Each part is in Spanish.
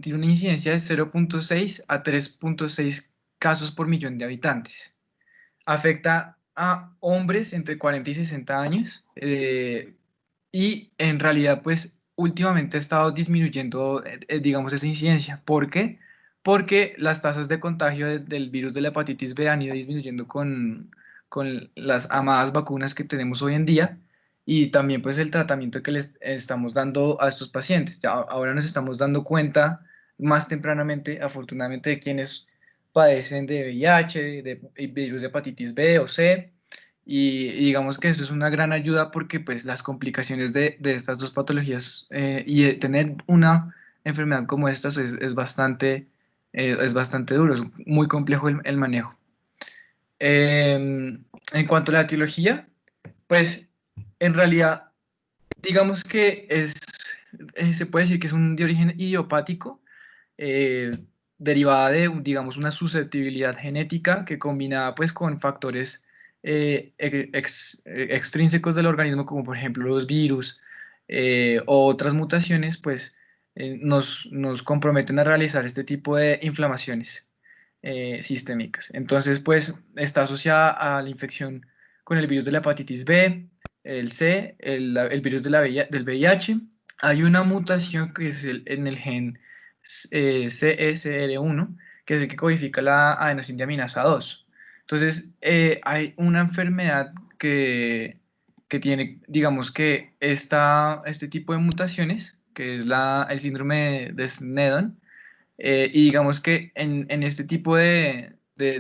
tiene una incidencia de 0,6 a 3,6 casos por millón de habitantes. Afecta a hombres entre 40 y 60 años y en realidad pues últimamente ha estado disminuyendo digamos esa incidencia. ¿Por qué? Porque las tasas de contagio del virus de la hepatitis B han ido disminuyendo con las amadas vacunas que tenemos hoy en día y también pues el tratamiento que les estamos dando a estos pacientes. Ya, ahora nos estamos dando cuenta más tempranamente, afortunadamente, de quienes padecen de VIH, de virus de hepatitis B o C, y digamos que eso es una gran ayuda porque pues las complicaciones de estas dos patologías y de tener una enfermedad como estas es bastante duro, es muy complejo el manejo. En cuanto a la etiología, pues en realidad digamos que se puede decir que es un de origen idiopático, eh, derivada de, digamos, una susceptibilidad genética que combinada pues con factores extrínsecos del organismo, como por ejemplo los virus o otras mutaciones, pues nos comprometen a realizar este tipo de inflamaciones sistémicas. Entonces, pues está asociada a la infección con el virus de la hepatitis B, el C, el virus de del VIH. Hay una mutación que es en el gen CSR1, que es el que codifica la adenosíndiaminasa 2. Entonces, hay una enfermedad que tiene, digamos que este tipo de mutaciones, que es el síndrome de Sneddon, y digamos que en este tipo de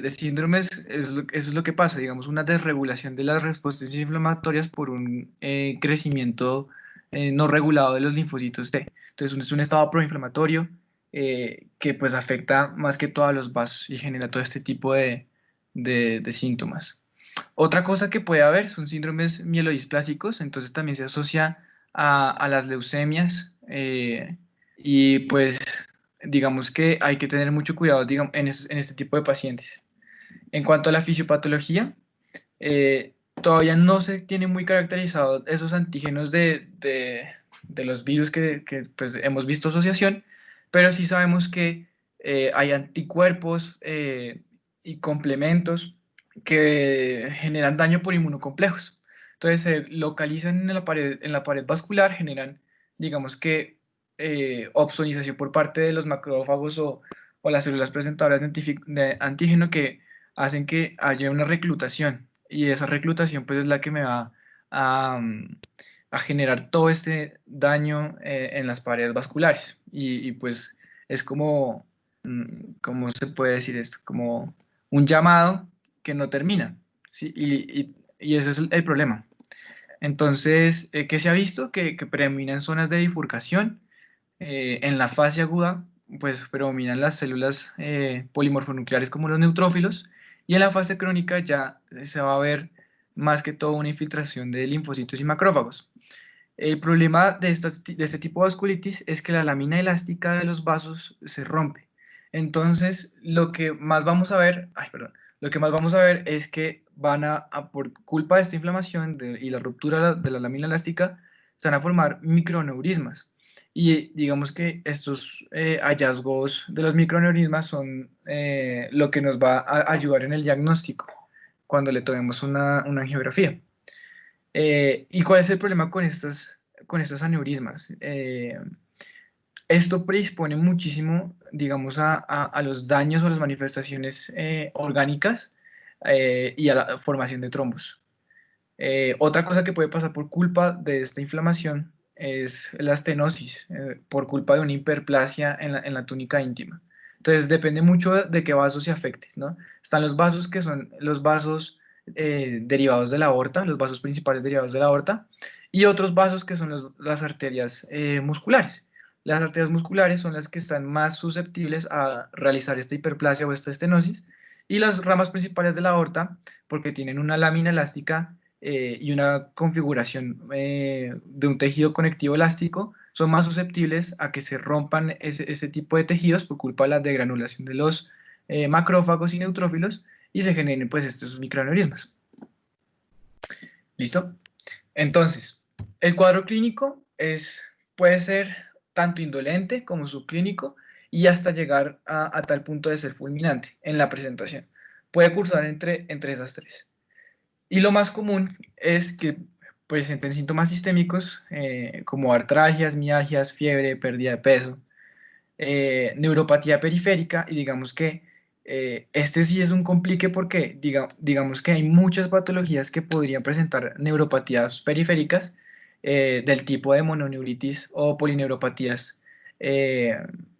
síndromes eso es lo que pasa, digamos, una desregulación de las respuestas inflamatorias por un crecimiento no regulado de los linfocitos T. Entonces es un estado proinflamatorio que pues afecta más que todo a los vasos y genera todo este tipo de síntomas. Otra cosa que puede haber son síndromes mielodisplásicos, entonces también se asocia a las leucemias y pues digamos que hay que tener mucho cuidado digamos, en este tipo de pacientes. En cuanto a la fisiopatología, todavía no se tiene muy caracterizado esos antígenos de los virus que, pues, hemos visto asociación, pero sí sabemos que hay anticuerpos y complementos que generan daño por inmunocomplejos. Entonces se localizan en la pared vascular, generan, digamos que, opsonización por parte de los macrófagos o las células presentadoras de antígeno que hacen que haya una reclutación y esa reclutación pues es la que me va a generar todo este daño en las paredes vasculares y, pues es como, ¿cómo se puede decir esto? Como un llamado que no termina, ¿sí? Y ese es el problema. Entonces, ¿qué se ha visto? Que predominan zonas de bifurcación. En la fase aguda, pues predominan las células polimorfonucleares como los neutrófilos, y en la fase crónica ya se va a ver más que todo una infiltración de linfocitos y macrófagos. El problema de este tipo de vasculitis es que la lámina elástica de los vasos se rompe. Entonces, lo que más vamos a ver, ay, perdón, lo que más vamos a ver es que por culpa de esta inflamación y la ruptura de la lámina elástica, se van a formar microneurismas. Y digamos que estos hallazgos de los microneurismas son lo que nos va a ayudar en el diagnóstico cuando le tomemos una angiografía. ¿Y cuál es el problema con estas aneurismas? Esto predispone muchísimo, digamos, a los daños o las manifestaciones orgánicas y a la formación de trombos. Otra cosa que puede pasar por culpa de esta inflamación es la estenosis, por culpa de una hiperplasia en la túnica íntima. Entonces depende mucho de qué vasos se afecten, ¿no? Están los vasos que son los vasos derivados de la aorta, los vasos principales derivados de la aorta, y otros vasos que son las arterias musculares. Las arterias musculares son las que están más susceptibles a realizar esta hiperplasia o esta estenosis, y las ramas principales de la aorta, porque tienen una lámina elástica y una configuración de un tejido conectivo elástico, son más susceptibles a que se rompan ese tipo de tejidos por culpa de la degranulación de los macrófagos y neutrófilos y se generen pues estos microaneurismas. ¿Listo? Entonces, el cuadro clínico puede ser tanto indolente como subclínico y hasta llegar a tal punto de ser fulminante en la presentación. Puede cursar entre esas tres. Y lo más común es que presenten síntomas sistémicos como artralgias, mialgias, fiebre, pérdida de peso, neuropatía periférica, y digamos que este sí es un complique porque digamos que hay muchas patologías que podrían presentar neuropatías periféricas del tipo de mononeuritis o polineuropatías eh,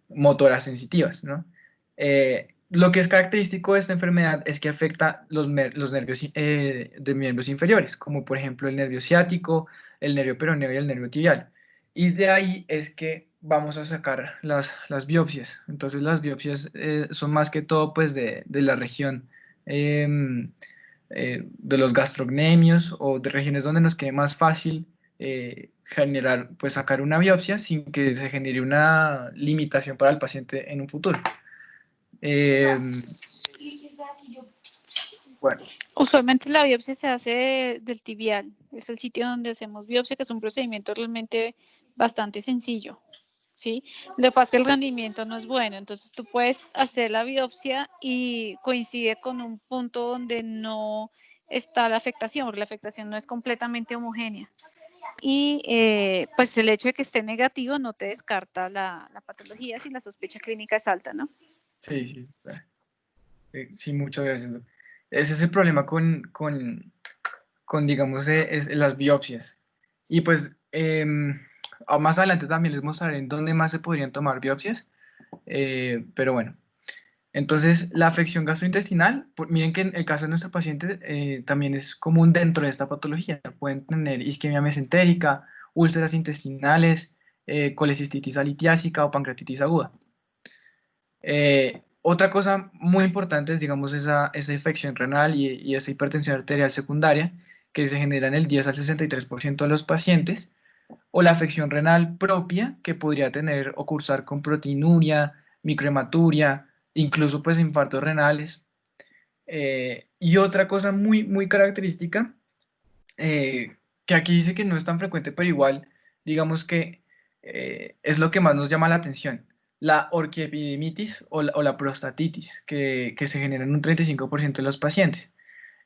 motoras sensitivas, ¿no? Lo que es característico de esta enfermedad es que afecta los nervios de miembros inferiores, como por ejemplo el nervio ciático, el nervio peroneo y el nervio tibial. Y de ahí es que vamos a sacar las biopsias. Entonces las biopsias son más que todo pues de la región de los gastrocnemios o de regiones donde nos quede más fácil generar, pues sacar una biopsia sin que se genere una limitación para el paciente en un futuro. Bueno, Usualmente la biopsia se hace del tibial, es el sitio donde hacemos biopsia, que es un procedimiento realmente bastante sencillo, ¿sí? Lo que pasa es que el rendimiento no es bueno, entonces tú puedes hacer la biopsia y coincide con un punto donde no está la afectación, porque la afectación no es completamente homogénea. Y pues el hecho de que esté negativo no te descarta la patología si la sospecha clínica es alta, ¿no? sí, sí. Sí, muchas gracias. Ese es el problema con digamos, las biopsias. Y pues más adelante también les mostraré en dónde más se podrían tomar biopsias. Pero bueno, entonces la afección gastrointestinal, miren que en el caso de nuestros pacientes también es común dentro de esta patología. Pueden tener isquemia mesentérica, úlceras intestinales, colecistitis alitiásica o pancreatitis aguda. Otra cosa muy importante es, digamos, esa infección renal y esa hipertensión arterial secundaria que se genera en el 10 al 63% de los pacientes, o la afección renal propia que podría tener o cursar con proteinuria, microhematuria, incluso pues infartos renales. Y otra cosa muy, muy característica, que aquí dice que no es tan frecuente, pero igual, digamos que es lo que más nos llama la atención, la orquiepidemitis o la prostatitis, que se genera en un 35% de los pacientes.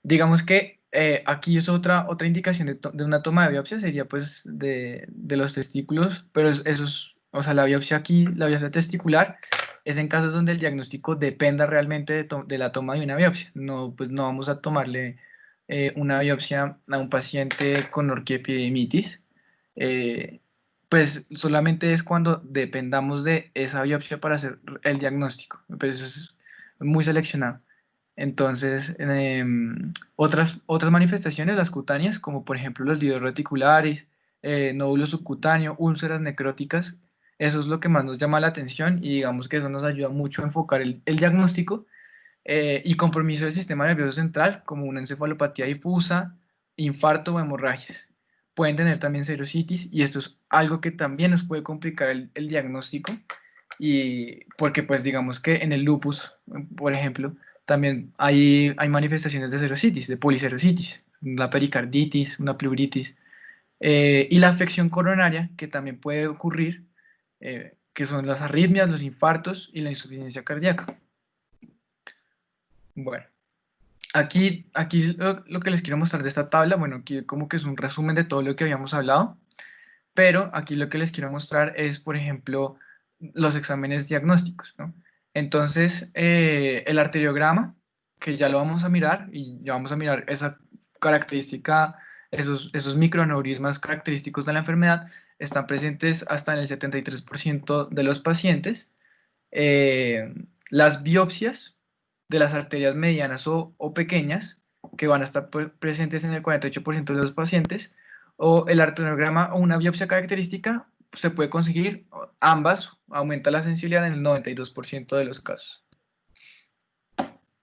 Digamos que aquí es otra indicación de una toma de biopsia, sería pues de los testículos, pero eso es, o sea, la biopsia aquí, la biopsia testicular, es en casos donde el diagnóstico dependa realmente de la toma de una biopsia. No, pues no vamos a tomarle una biopsia a un paciente con orquiepidemitis, eh, pues solamente es cuando dependamos de esa biopsia para hacer el diagnóstico, pero eso es muy seleccionado. Entonces, otras manifestaciones, las cutáneas, como por ejemplo los líderes reticulares, nódulo subcutáneo, úlceras necróticas, eso es lo que más nos llama la atención y digamos que eso nos ayuda mucho a enfocar el diagnóstico y compromiso del sistema nervioso central, como una encefalopatía difusa, infarto o hemorragias. Pueden tener también serositis y esto es algo que también nos puede complicar el diagnóstico y porque pues digamos que en el lupus, por ejemplo, también hay manifestaciones de serositis, de poliserositis, la pericarditis, una pleuritis, y la afección coronaria, que también puede ocurrir, que son las arritmias, los infartos y la insuficiencia cardíaca. Bueno, aquí lo que les quiero mostrar de esta tabla, bueno, aquí como que es un resumen de todo lo que habíamos hablado, pero aquí lo que les quiero mostrar es, por ejemplo, los exámenes diagnósticos, ¿no? Entonces, el arteriograma, que ya lo vamos a mirar, y ya vamos a mirar esa característica, esos microaneurismas característicos de la enfermedad, están presentes hasta en el 73% de los pacientes. Las biopsias de las arterias medianas o pequeñas, que van a estar presentes en el 48% de los pacientes, o el arteriograma o una biopsia característica, se puede conseguir ambas, aumenta la sensibilidad en el 92% de los casos.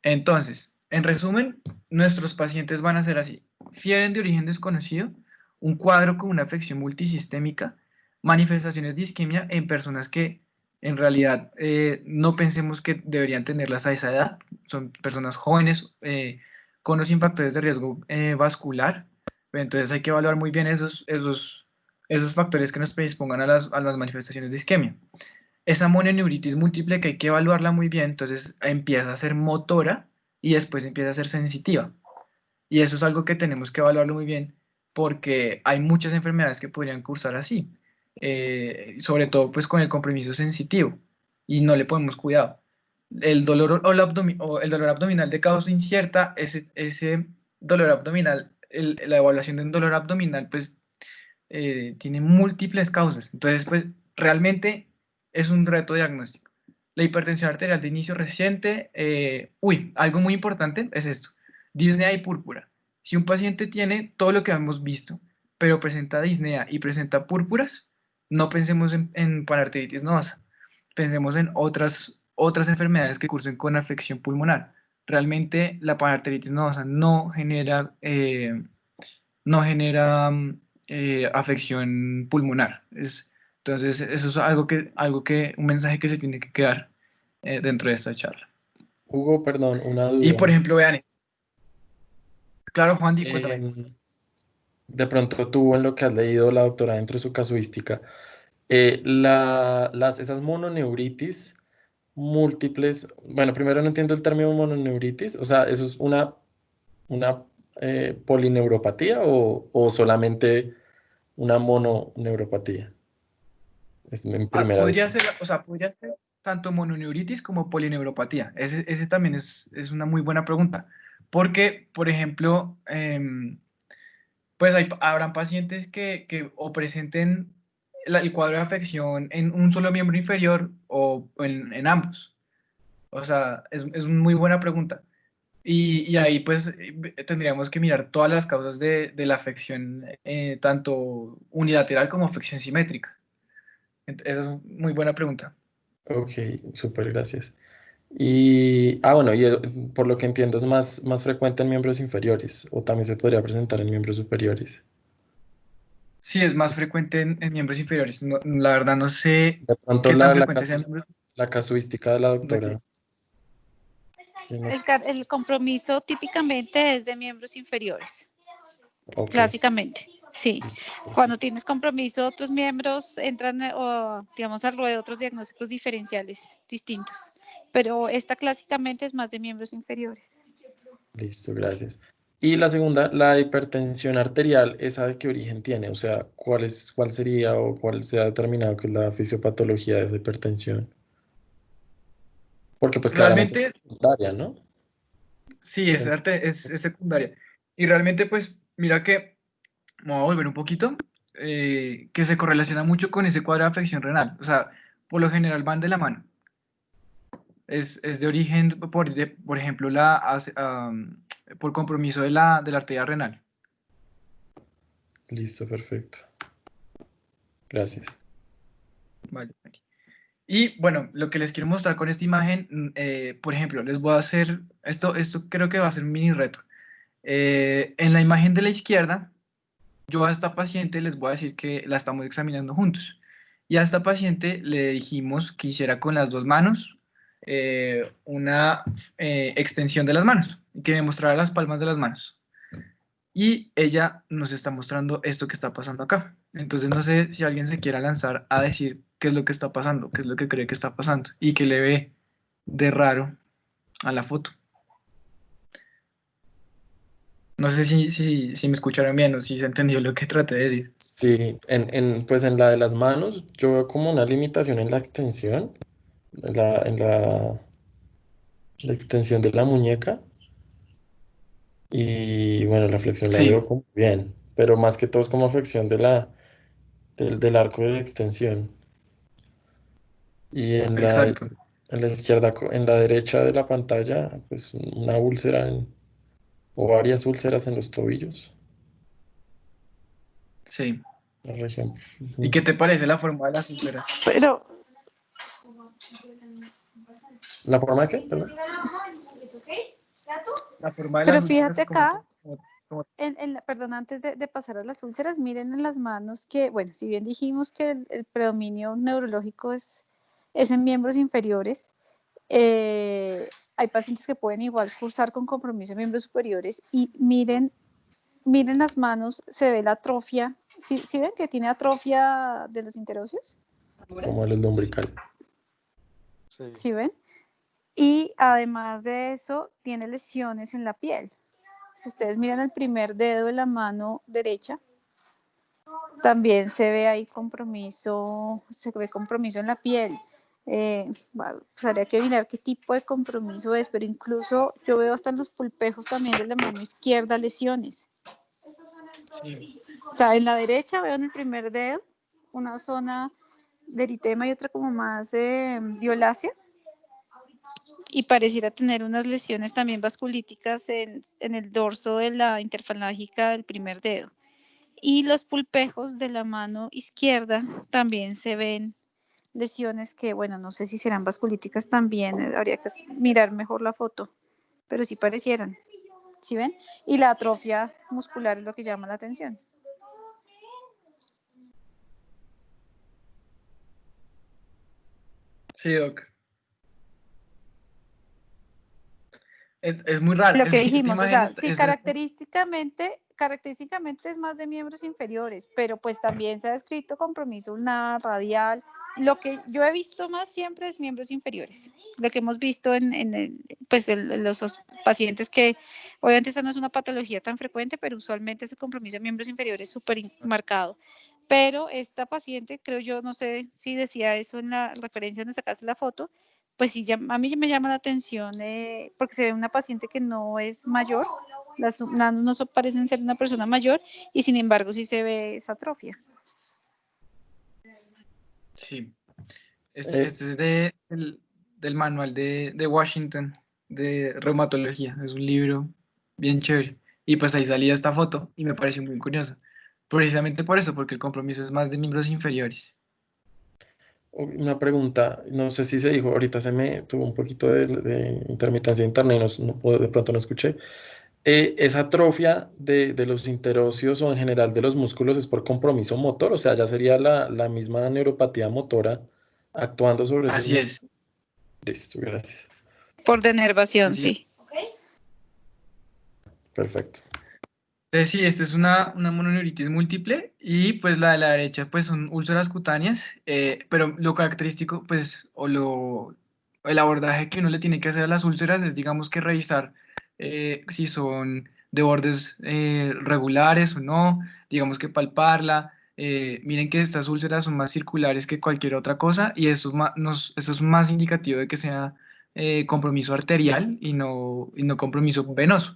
Entonces, en resumen, nuestros pacientes van a ser así: fiebre de origen desconocido, un cuadro con una afección multisistémica, manifestaciones de isquemia en personas que en realidad no pensemos que deberían tenerlas a esa edad, son personas jóvenes con los factores de riesgo vascular, entonces hay que evaluar muy bien esos factores que nos predispongan a las manifestaciones de isquemia. esa mononeuritis múltiple que hay que evaluarla muy bien, entonces empieza a ser motora y después empieza a ser sensitiva. Y eso es algo que tenemos que evaluarlo muy bien porque hay muchas enfermedades que podrían cursar así, sobre todo pues con el compromiso sensitivo y no le ponemos cuidado. El dolor, o el dolor abdominal de causa incierta, ese dolor abdominal, la evaluación de un dolor abdominal pues tiene múltiples causas. Entonces pues realmente es un reto diagnóstico. La hipertensión arterial de inicio reciente, algo muy importante es esto, disnea y púrpura. Si un paciente tiene todo lo que hemos visto, pero presenta disnea y presenta púrpuras, no pensemos en panarteritis nodosa, pensemos en otras enfermedades que cursen con afección pulmonar. Realmente la panarteritis nodosa no genera afección pulmonar. Entonces, eso es un mensaje que se tiene que quedar dentro de esta charla. Hugo, perdón, una Y por duda. ejemplo, vean, claro, Juan, cuéntame. De pronto tú en lo que has leído la doctora dentro de su casuística, esas mononeuritis múltiples, bueno, primero no entiendo el término mononeuritis, o sea, ¿eso es una polineuropatía o solamente una mononeuropatía? Es mi primera duda. Podría ser tanto mononeuritis como polineuropatía. Ese también es una muy buena pregunta. Porque, por ejemplo, pues habrán pacientes que o presenten el cuadro de afección en un solo miembro inferior o en ambos. O sea, es una muy buena pregunta. Y ahí pues tendríamos que mirar todas las causas de la afección, tanto unilateral como afección simétrica. Esa es una muy buena pregunta. Ok, súper, gracias. Bueno, por lo que entiendo es más frecuente en miembros inferiores o también se podría presentar en miembros superiores. Sí, es más frecuente en miembros inferiores. La verdad no sé De pronto qué tan frecuente sea en miembros la casuística de la superiores. doctora. Tienes- El compromiso típicamente es de miembros inferiores, Ok, clásicamente. Sí, cuando perfecto. tienes compromiso, otros miembros entran, o digamos, al ruedo de otros diagnósticos diferenciales distintos. Pero esta clásicamente es más de miembros inferiores. Listo, gracias. Y la segunda, la hipertensión arterial, ¿esa de qué origen tiene? O sea, ¿cuál sería o cuál se ha determinado que es la fisiopatología de esa hipertensión? Porque pues claramente es Realmente, secundaria, ¿no? sí, es secundaria. Y realmente, pues, mira que, me voy a volver un poquito, que se correlaciona mucho con ese cuadro de afección renal. O sea, por lo general van de la mano. Es de origen, por ejemplo, por compromiso de la arteria renal. Listo, perfecto. Gracias. Vale. Y bueno, lo que les quiero mostrar con esta imagen, por ejemplo, les voy a hacer, esto creo que va a ser un mini reto. En la imagen de la izquierda, yo a esta paciente les voy a decir que la estamos examinando juntos. Y a esta paciente le dijimos que hiciera con las dos manos una extensión de las manos y que me mostrara las palmas de las manos. Y ella nos está mostrando esto que está pasando acá. Entonces no sé si alguien se quiera lanzar a decir qué es lo que está pasando, qué es lo que cree que está pasando y qué le ve de raro a la foto. No sé si me escucharon bien o si se entendió lo que traté de decir. Sí, pues en la de las manos, yo veo como una limitación en la extensión, la extensión de la muñeca. Y bueno, la flexión la veo Sí, como bien, pero más que todo es como flexión del arco de extensión. Y exacto. en la izquierda, en la derecha de la pantalla, pues una úlcera o varias úlceras en los tobillos, Sí. por ejemplo. ¿Y Ujú. qué te parece la forma de las úlceras? Pero, ¿La forma de qué? Perdón. La forma de pero las úlceras, fíjate acá, como- perdón, antes de pasar a las úlceras, miren en las manos que, bueno, si bien dijimos que el predominio neurológico es en miembros inferiores, hay pacientes que pueden igual cursar con compromiso en miembros superiores y miren las manos, se ve la atrofia. ¿Sí ven que tiene atrofia de los interóseos? Como el lumbrical. Sí. ¿Sí ven? Y además de eso, tiene lesiones en la piel. Si ustedes miran el primer dedo de la mano derecha, también se ve ahí compromiso, se ve compromiso en la piel. Pues habría que mirar qué tipo de compromiso es, pero incluso yo veo hasta en los pulpejos también de la mano izquierda lesiones. Sí. O sea, en la derecha veo en el primer dedo una zona de eritema y otra como más violácea, y pareciera tener unas lesiones también vasculíticas en el dorso de la interfalángica del primer dedo. Y los pulpejos de la mano izquierda también se ven lesiones que, bueno, no sé si serán vasculíticas también, habría que mirar mejor la foto, pero sí parecieran, ¿sí ven? Y la atrofia muscular es lo que llama la atención. Sí, Doc. Es muy raro. Lo que Esta dijimos, o imagen sea, está, sí, característicamente es más de miembros inferiores, pero pues también se ha descrito compromiso ulnar, radial. Lo que yo he visto más siempre es miembros inferiores. Lo que hemos visto en los pacientes que, obviamente esta no es una patología tan frecuente, pero usualmente ese compromiso de miembros inferiores es súper marcado. Pero esta paciente, creo yo, no sé si decía eso en la referencia donde sacaste la foto, pues sí, a mí me llama la atención porque se ve una paciente que no es mayor, las nanos no parecen ser una persona mayor y sin embargo sí se ve esa atrofia. Sí. Eh, Este es del manual de Washington de reumatología. Es un libro bien chévere. Y pues ahí salía esta foto y me pareció muy curioso. Precisamente por eso, porque el compromiso es más de miembros inferiores. una pregunta, no sé si se dijo, ahorita se me tuvo un poquito de intermitencia de internet y de pronto no escuché. Esa atrofia de los interóseos o en general de los músculos es por compromiso motor, o sea, ya sería la misma neuropatía motora actuando sobre esos Así músculos. es. Listo, gracias. Por Sí, denervación, sí. sí. Perfecto. Entonces, sí, esta es una mononeuritis múltiple y pues la de la derecha pues son úlceras cutáneas, pero lo característico pues el abordaje que uno le tiene que hacer a las úlceras es digamos que revisar si son de bordes regulares o no, digamos que palparla, miren que estas úlceras son más circulares que cualquier otra cosa y eso es más indicativo de que sea compromiso arterial y no compromiso venoso.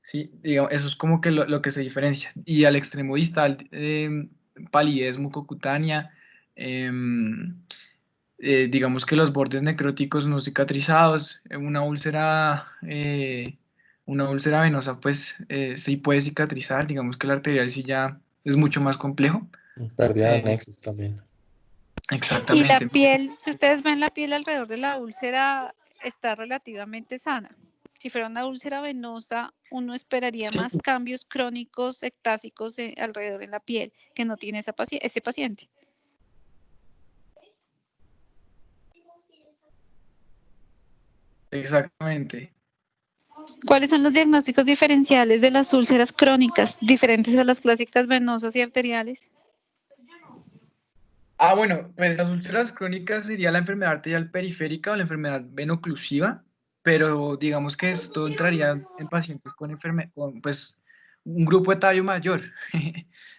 Sí, digamos, eso es como que lo que se diferencia. Y al extremo distal, palidez mucocutánea, em, digamos que los bordes necróticos no cicatrizados, una úlcera venosa, pues sí puede cicatrizar, digamos que la arterial sí ya es mucho más complejo. Pérdida de Eh, anexos también. Y la exactamente. piel, si ustedes ven la piel alrededor de la úlcera, está relativamente sana. Si fuera una úlcera venosa, uno esperaría Sí, más cambios crónicos ectásicos alrededor en la piel que no tiene ese paciente. Exactamente. ¿Cuáles son los diagnósticos diferenciales de las úlceras crónicas, diferentes a las clásicas venosas y arteriales? Ah, bueno, pues las úlceras crónicas sería la enfermedad arterial periférica o la enfermedad venoclusiva, pero digamos que esto entraría en pacientes con pues, un grupo etario mayor.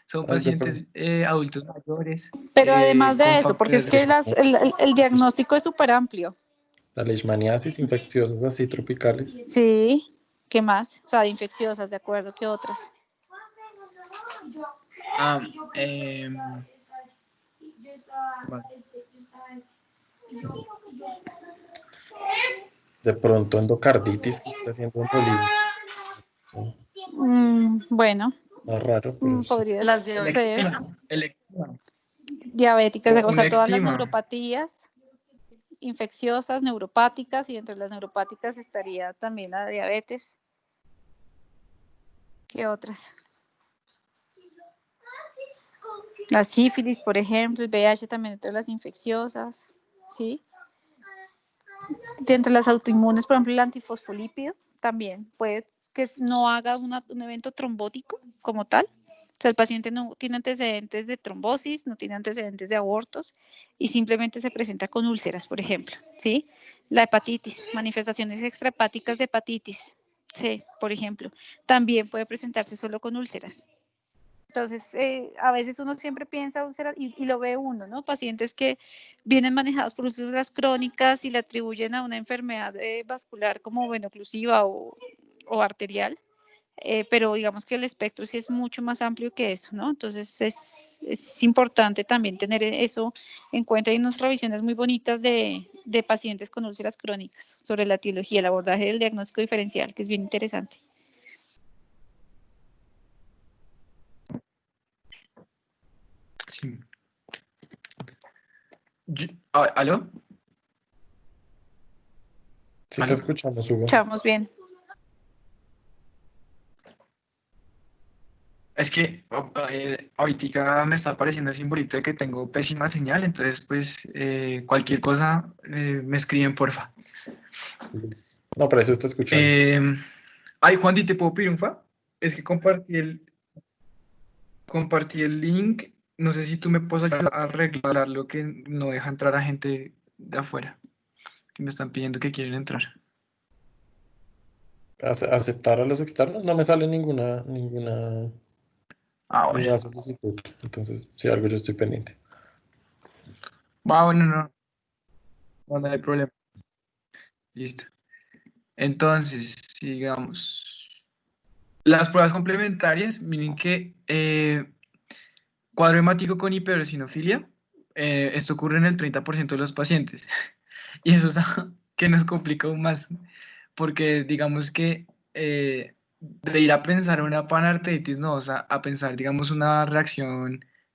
Son pacientes adultos mayores Pero además con de eso, porque es factores de que el diagnóstico es súper amplio. la leishmaniasis, infecciosas así tropicales. Sí, ¿qué más? O sea, de infecciosas, de acuerdo, ¿qué otras? Ah, em, vale. De pronto endocarditis que está haciendo embolismo. No, Bueno, más raro, pero sí. podría Las El ser diabéticas. eczema, el eczema, diabéticas, o un sea, todas las eczema. neuropatías infecciosas, neuropáticas, y entre las neuropáticas estaría también la diabetes. ¿Qué otras? La sífilis, por ejemplo, el VIH también entre las infecciosas, ¿sí? De entre las autoinmunes, por ejemplo, el antifosfolípido también puede que no haga un evento trombótico como tal, O sea, el paciente no tiene antecedentes de trombosis, no tiene antecedentes de abortos y simplemente se presenta con úlceras, por ejemplo, ¿sí? La hepatitis, manifestaciones extrahepáticas de hepatitis C, por ejemplo, también puede presentarse solo con úlceras. Entonces, a veces uno siempre piensa úlceras y lo ve uno, ¿no? Pacientes que vienen manejados por úlceras crónicas y le atribuyen a una enfermedad vascular como venoclusiva o arterial. Pero digamos que el espectro sí es mucho más amplio que eso, ¿no? Entonces es importante también tener eso en cuenta. Hay unas revisiones muy bonitas de pacientes con úlceras crónicas sobre la etiología, el abordaje del diagnóstico diferencial, que es bien interesante. Sí. ¿Aló? Sí, te ¿Aló? escuchamos, Hugo. Escuchamos bien. Es que ahorita me está apareciendo el simbolito de que tengo pésima señal, entonces pues cualquier cosa me escriben, porfa. Listo. No, pero eso está escuchando. Ay, Juan, ¿y te puedo pedir un fa? Es que compartí el link, no sé si tú me puedes ayudar a arreglar lo que no deja entrar a gente de afuera, que me están pidiendo que quieren entrar. Aceptar a los externos, no me sale ninguna Ah, bueno. solicitud. Entonces, si algo yo estoy pendiente. Va, bueno, no hay problema. Listo. Entonces, sigamos. Las pruebas complementarias, miren que cuadro hemático con hiperosinofilia, esto ocurre en el 30% de los pacientes. Y eso es algo que nos complica aún más, porque digamos que de ir a pensar una panarteritis nodosa a pensar, digamos,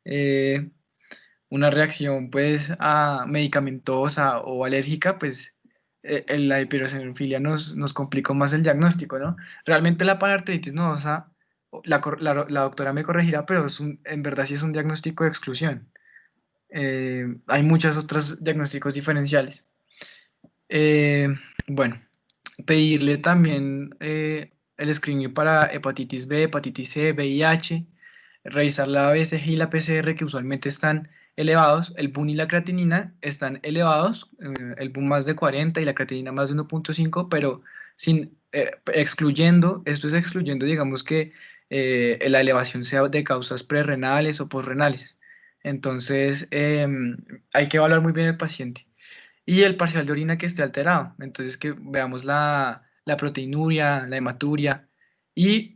eh, una reacción pues medicamentosa o alérgica, pues la hiperosinofilia nos complicó más el diagnóstico, ¿no? Realmente la panarteritis nodosa, la doctora me corregirá, pero en verdad sí es un diagnóstico de exclusión. Hay muchos otros diagnósticos diferenciales. Eh, bueno, pedirle también el screening para hepatitis B, hepatitis C, VIH, revisar la BCG y la PCR que usualmente están elevados, el BUN y la creatinina están elevados, el BUN más de 40 y la creatinina más de 1.5, pero esto es excluyendo, digamos que la elevación sea de causas prerrenales o posrenales. Entonces, hay que evaluar muy bien el paciente y el parcial de orina que esté alterado. Entonces, que veamos la proteinuria, la hematuria y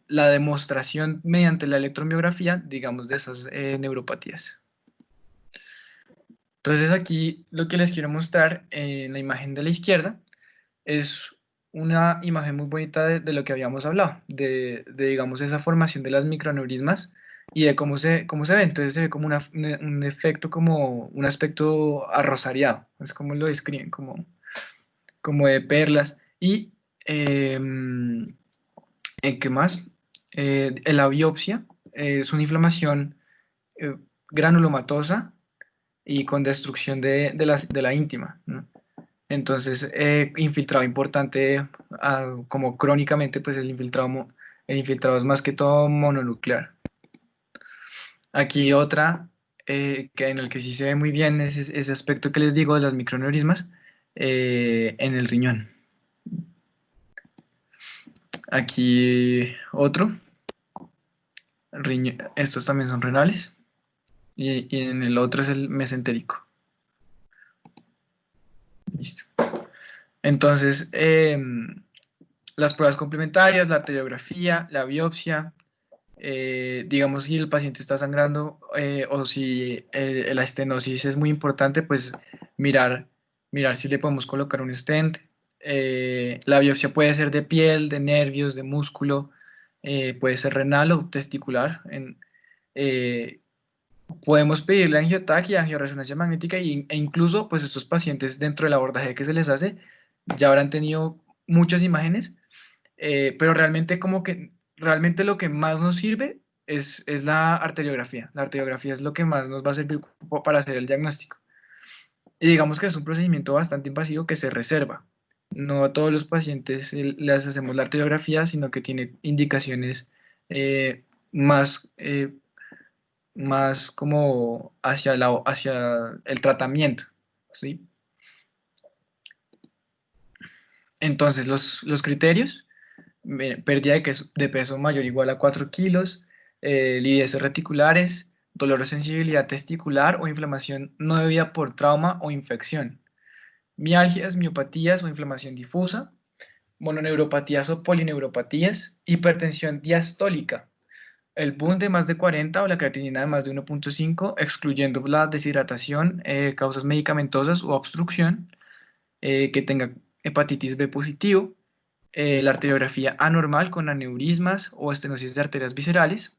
la demostración mediante la electromiografía, digamos, de esas neuropatías. Entonces, aquí lo que les quiero mostrar en la imagen de la izquierda es una imagen muy bonita de lo que habíamos hablado, digamos, esa formación de las microaneurismas y de cómo se ve. Entonces se ve como un efecto, como un aspecto arrosariado, es como lo describen, como de perlas. Y, ¿qué más? En la biopsia es una inflamación eh, granulomatosa y con destrucción de la íntima, ¿no? Entonces, infiltrado importante, como crónicamente, pues el infiltrado es más que todo mononuclear. Aquí otra, que en el que sí se ve muy bien ese aspecto que les digo de las microneurismas en el riñón. Aquí otro, estos también son renales, y en el otro es el mesentérico. Listo. Entonces, las pruebas complementarias, la arteriografía, la biopsia, digamos si el paciente está sangrando o si la estenosis es muy importante, pues mirar, mirar si le podemos colocar un stent. La biopsia puede ser de piel, de nervios, de músculo, puede ser renal o testicular. Eh, Podemos pedirle angiotaquia, angioresonancia magnética e incluso pues estos pacientes dentro del abordaje que se les hace ya habrán tenido muchas imágenes, pero realmente como que realmente lo que más nos sirve es la arteriografía. La arteriografía es lo que más nos va a servir para hacer el diagnóstico. Y digamos que es un procedimiento bastante invasivo que se reserva. No a todos los pacientes les hacemos la arteriografía, sino que tiene indicaciones más, más como hacia el tratamiento, ¿sí? Entonces, los criterios: pérdida de peso mayor o igual a 4 kilos, lideses reticulares, dolor o sensibilidad testicular o inflamación no debida por trauma o infección, mialgias, miopatías o inflamación difusa, mononeuropatías o polineuropatías, hipertensión diastólica, el BUN de más de 40 o la creatinina de más de 1.5, excluyendo la deshidratación, causas medicamentosas o obstrucción, que tenga hepatitis B positivo, la arteriografía anormal con aneurismas o estenosis de arterias viscerales,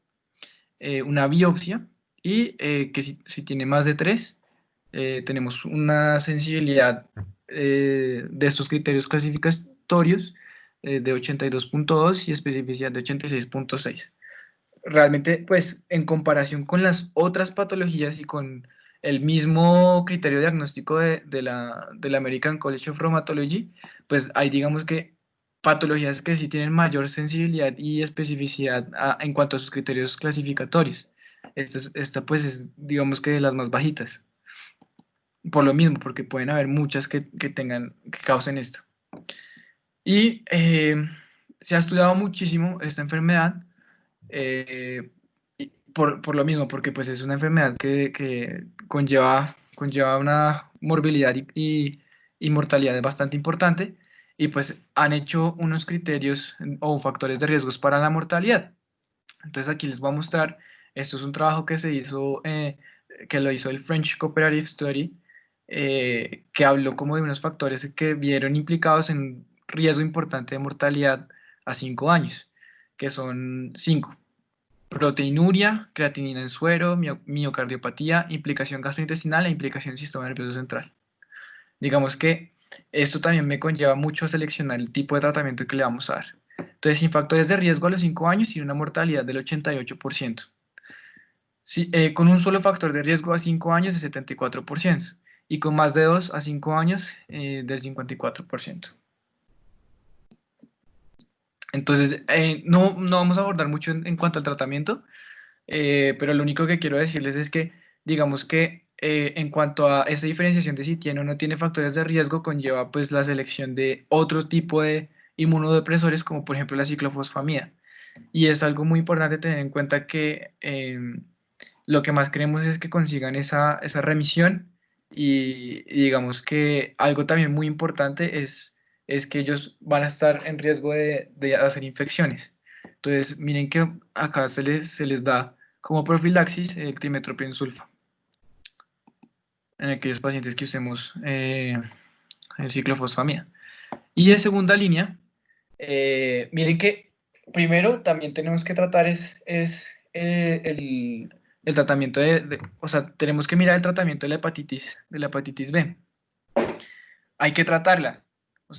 una biopsia y que si tiene más de 3, tenemos una sensibilidad de estos criterios clasificatorios de 82.2 y especificidad de 86.6. Realmente, pues, en comparación con las otras patologías y con el mismo criterio diagnóstico de la American College of Rheumatology, pues hay, digamos que, patologías que sí tienen mayor sensibilidad y especificidad en cuanto a sus criterios clasificatorios. Esta pues, es, digamos que, de las más bajitas. Por lo mismo, porque pueden haber muchas que causen esto. Y se ha estudiado muchísimo esta enfermedad, por lo mismo, porque pues es una enfermedad que conlleva una morbilidad y mortalidad bastante importante, y pues han hecho unos criterios o factores de riesgos para la mortalidad. Entonces aquí les voy a mostrar. Esto es un trabajo que se hizo, que lo hizo el French Cooperative Study, que habló como de unos factores que vieron implicados en riesgo importante de mortalidad a 5 años, que son 5: proteinuria, creatinina en suero, miocardiopatía, implicación gastrointestinal e implicación del sistema nervioso central. Digamos que esto también me conlleva mucho a seleccionar el tipo de tratamiento que le vamos a dar. Entonces, sin factores de riesgo a los 5 años y una mortalidad del 88%. Sí, con un solo factor de riesgo a 5 años de 74%, y con más de 2 a 5 años del 54%. Entonces, no vamos a abordar mucho en cuanto al tratamiento, pero lo único que quiero decirles es que, digamos que en cuanto a esa diferenciación de si tiene o no tiene factores de riesgo, conlleva pues la selección de otro tipo de inmunodepresores, como por ejemplo la ciclofosfamida. Y es algo muy importante tener en cuenta que lo que más queremos es que consigan esa remisión, y digamos que algo también muy importante es que ellos van a estar en riesgo de hacer infecciones. Entonces, miren que acá se les da como profilaxis el trimethoprim sulfa en aquellos pacientes que usemos el ciclofosfamida. Y de segunda línea, miren que primero también tenemos que tratar el tratamiento o sea, tenemos que mirar el tratamiento de la hepatitis B. Hay que tratarla. O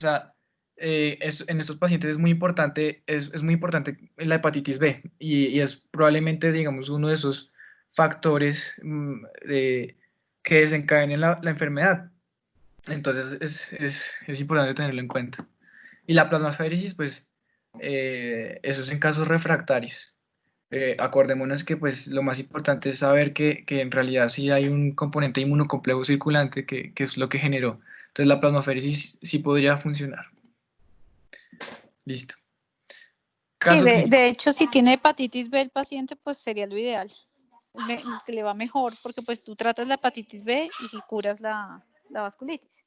sea, en estos pacientes es muy importante, es muy importante la hepatitis B, y es probablemente, digamos, uno de esos factores que desencadenen la enfermedad. Entonces es importante tenerlo en cuenta. Y la plasmaféresis, pues, eso es en casos refractarios. Acordémonos que pues lo más importante es saber que en realidad sí hay un componente inmunocomplejo circulante que es lo que generó. Entonces la plasmaféresis sí podría funcionar. Listo. Sí, Caso clínico. de hecho, si tiene hepatitis B el paciente, pues sería lo ideal. Que le va mejor, porque pues tú tratas la hepatitis B y curas la vasculitis,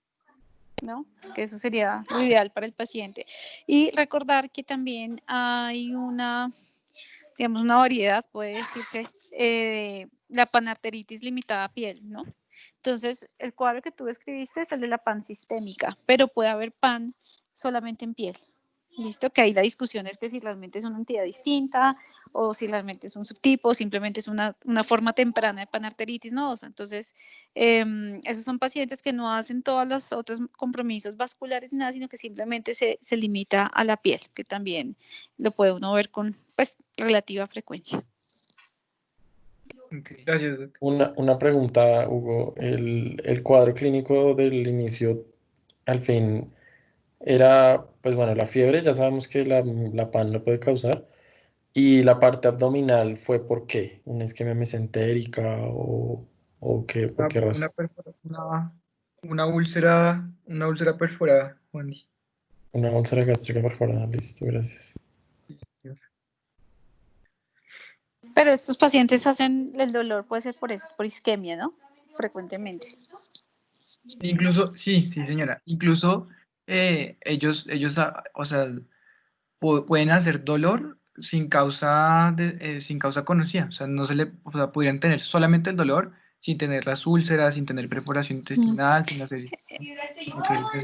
¿no? Que eso sería lo ideal para el paciente. Y recordar que también hay digamos, una variedad, puede decirse, la panarteritis limitada a piel, ¿no? Entonces, el cuadro que tú describiste es el de la pan sistémica, pero puede haber pan solamente en piel. Listo, que ahí la discusión es que si realmente es una entidad distinta o si realmente es un subtipo o simplemente es una forma temprana de panarteritis nodosa. Entonces, esos son pacientes que no hacen todos los otros compromisos vasculares ni nada, sino que simplemente se limita a la piel, que también lo puede uno ver con pues relativa frecuencia. Okay, gracias, Doc. Una pregunta, Hugo. El cuadro clínico del inicio al fin era, pues bueno, la fiebre, ya sabemos que la PAN lo puede causar, ¿Y la parte abdominal fue por qué? ¿Una isquemia mesentérica o qué, por qué razón? Una úlcera perforada, Juan Di. Una úlcera gástrica perforada, listo, gracias. Pero estos pacientes hacen el dolor, puede ser por eso, por isquemia, ¿no? Frecuentemente. Incluso, sí, sí, señora. Incluso o sea, pueden hacer dolor sin causa conocida. O sea, no se le, o sea, podrían tener solamente el dolor sin tener las úlceras, sin tener perforación intestinal, sin hacer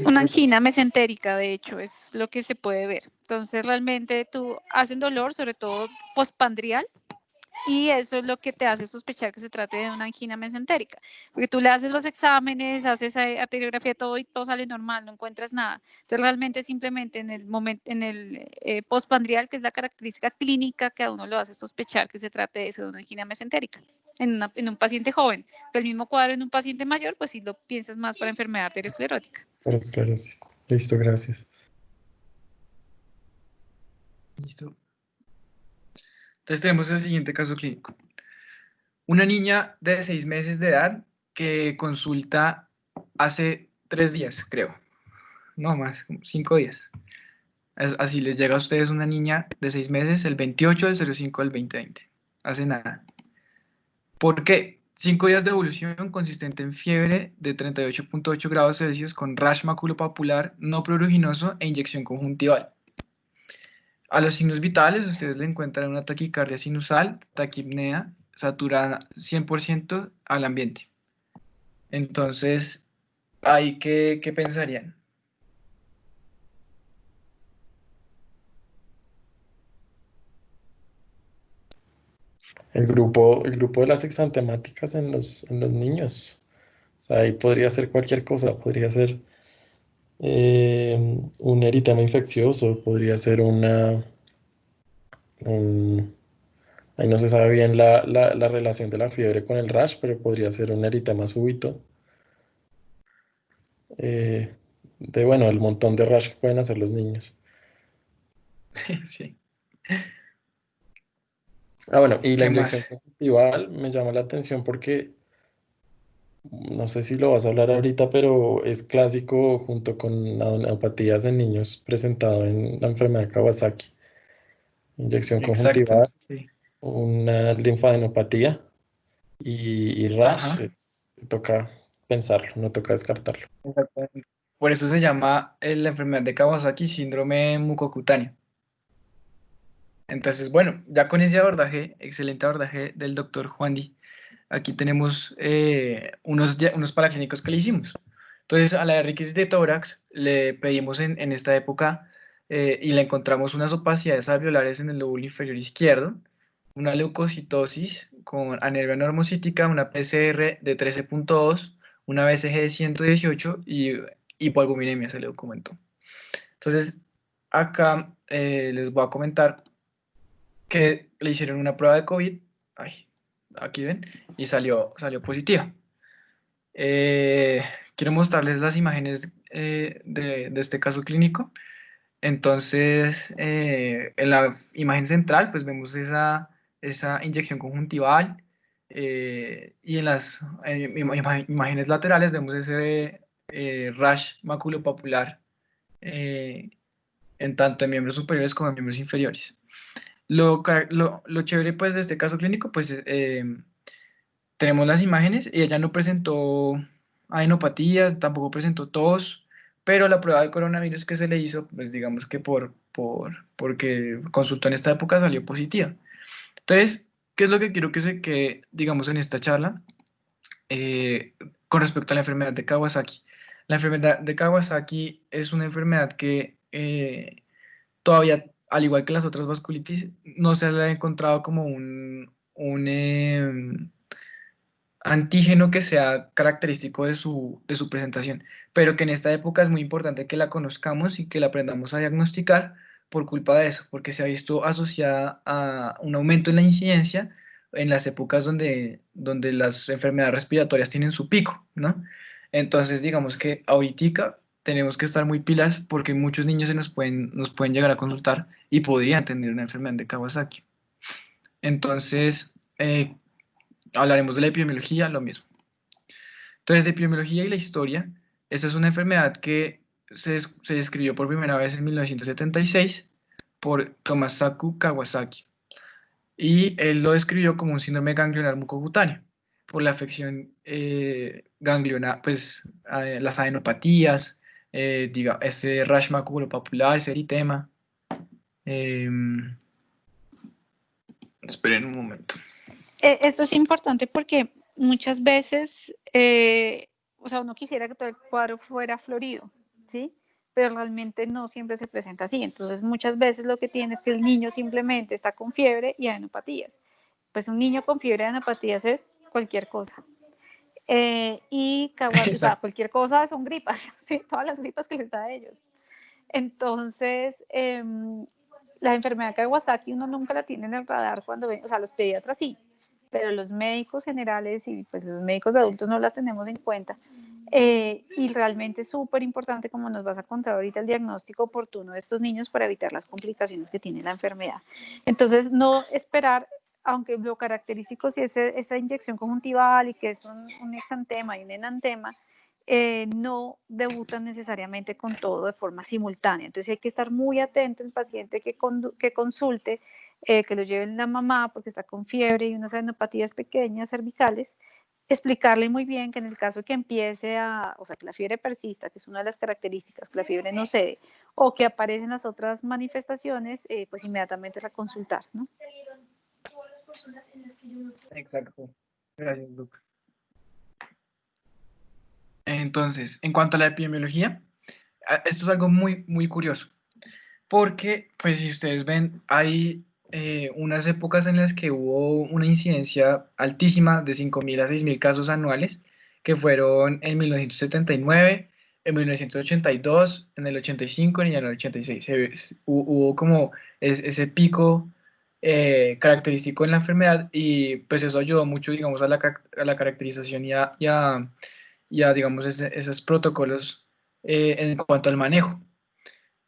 Una angina mesentérica, de hecho, es lo que se puede ver. Entonces, realmente tú hacen dolor, sobre todo postpandrial, y eso es lo que te hace sospechar que se trate de una angina mesentérica, porque tú le haces los exámenes, haces arteriografía, todo y todo sale normal, no encuentras nada. Entonces realmente simplemente en el momento, en el postpandrial, que es la característica clínica que a uno lo hace sospechar que se trate de eso, de una angina mesentérica, en un paciente joven. Pero el mismo cuadro en un paciente mayor, pues sí lo piensas más para enfermedad arteriosclerótica. Esclerosis. Listo, gracias. Listo. Entonces tenemos el siguiente caso clínico. Una niña de 6 meses de edad que consulta hace 3 días, creo. No más, 5 días. Así les llega a ustedes una niña de 6 meses el 28 del 05 del 2020. Hace nada. ¿Por qué? 5 días de evolución consistente en fiebre de 38.8 grados Celsius con rash maculopapular no pruriginoso e inyección conjuntival. A los signos vitales ustedes le encuentran una taquicardia sinusal, taquipnea, saturada 100% al ambiente. Entonces, ¿ahí qué pensarían? El grupo de las exantemáticas en los niños. O sea, ahí podría ser cualquier cosa, podría ser un eritema infeccioso, podría ser un- ahí no se sabe bien la relación de la fiebre con el rash, pero podría ser un eritema súbito. eh, bueno, el montón de rash que pueden hacer los niños. Sí. Bueno, y la ¿Qué más? inyección conjuntival me llama la atención porque no sé si lo vas a hablar ahorita, pero es clásico junto con neumopatías en niños presentado en la enfermedad de Kawasaki. Inyección Exacto. conjuntival, Sí. una linfadenopatía y rash, Ajá. toca pensarlo, no toca descartarlo. Exactamente. Por eso se llama la enfermedad de Kawasaki síndrome mucocutáneo. Entonces, bueno, ya con ese abordaje, excelente abordaje del doctor Juan Di, aquí tenemos unos paraclínicos que le hicimos. Entonces, a la de Rickets de tórax le pedimos en esta época y le encontramos unas opacidades alveolares en el lóbulo inferior izquierdo, una leucocitosis con anervia normocítica, una PCR de 13.2, una BCG de 118 y hipoalbuminemia se le documentó. Entonces, acá les voy a comentar que le hicieron una prueba de COVID, ay, aquí ven, y salió positiva. Eh, Quiero mostrarles las imágenes de este caso clínico. Entonces, en la imagen central, pues vemos esa inyección conjuntival y en las imágenes laterales vemos ese rash maculopapular en tanto en miembros superiores como en miembros inferiores. Lo chévere pues de este caso clínico, pues tenemos las imágenes y ella no presentó adenopatías, tampoco presentó tos, pero la prueba de coronavirus que se le hizo, pues digamos que porque consultó en esta época salió positiva. Entonces, ¿qué es lo que quiero que digamos en esta charla eh, con respecto a la enfermedad de Kawasaki? La enfermedad de Kawasaki es una enfermedad que todavía, al igual que las otras vasculitis, no se le ha encontrado como un antígeno que sea característico de su presentación, pero que en esta época es muy importante que la conozcamos y que la aprendamos a diagnosticar por culpa de eso, porque se ha visto asociada a un aumento en la incidencia en las épocas donde las enfermedades respiratorias tienen su pico, ¿no? Entonces, digamos que ahorita tenemos que estar muy pilas porque muchos niños nos pueden llegar a consultar y podrían tener una enfermedad de Kawasaki. Entonces, hablaremos de la epidemiología, lo mismo. Entonces, de epidemiología y la historia, esta es una enfermedad que se describió por primera vez en 1976 por Tomasaku Kawasaki. Y él lo describió como un síndrome ganglionar mucocutáneo, por la afección ganglionar, pues las adenopatías, ese rash maculopapular, ese eritema. Esperen un momento. Eso es importante porque muchas veces, o sea, uno quisiera que todo el cuadro fuera florido, ¿sí? Pero realmente no siempre se presenta así. Entonces, muchas veces lo que tiene es que el niño simplemente está con fiebre y adenopatías. Pues un niño con fiebre y adenopatías es cualquier cosa. O sea, Exacto. cualquier cosa son gripas, ¿sí? Todas las gripas que les da a ellos. Entonces, la enfermedad de Kawasaki uno nunca la tiene en el radar cuando ven, o sea, los pediatras sí, pero los médicos generales y pues los médicos de adultos no las tenemos en cuenta. Y realmente es súper importante, como nos vas a contar ahorita, el diagnóstico oportuno de estos niños para evitar las complicaciones que tiene la enfermedad. Entonces, no esperar, aunque lo característico sí es esa inyección conjuntival y que es un exantema y un enantema, no debutan necesariamente con todo de forma simultánea. Entonces hay que estar muy atento al paciente que consulte, que lo lleve la mamá porque está con fiebre y unas adenopatías pequeñas cervicales, explicarle muy bien que en el caso que empiece o sea, que la fiebre persista, que es una de las características, que la fiebre no cede, o que aparecen las otras manifestaciones, pues inmediatamente la consultar, ¿no? Exacto. Gracias, Luca. Entonces, en cuanto a la epidemiología, esto es algo muy, muy curioso, porque, pues, si ustedes ven, hay unas épocas en las que hubo una incidencia altísima de 5.000 a 6.000 casos anuales, que fueron en 1979, en 1982, en el 85 y en el 86. Hubo como ese pico característico en la enfermedad y pues eso ayudó mucho, digamos, a la caracterización y a, digamos, esos protocolos en cuanto al manejo.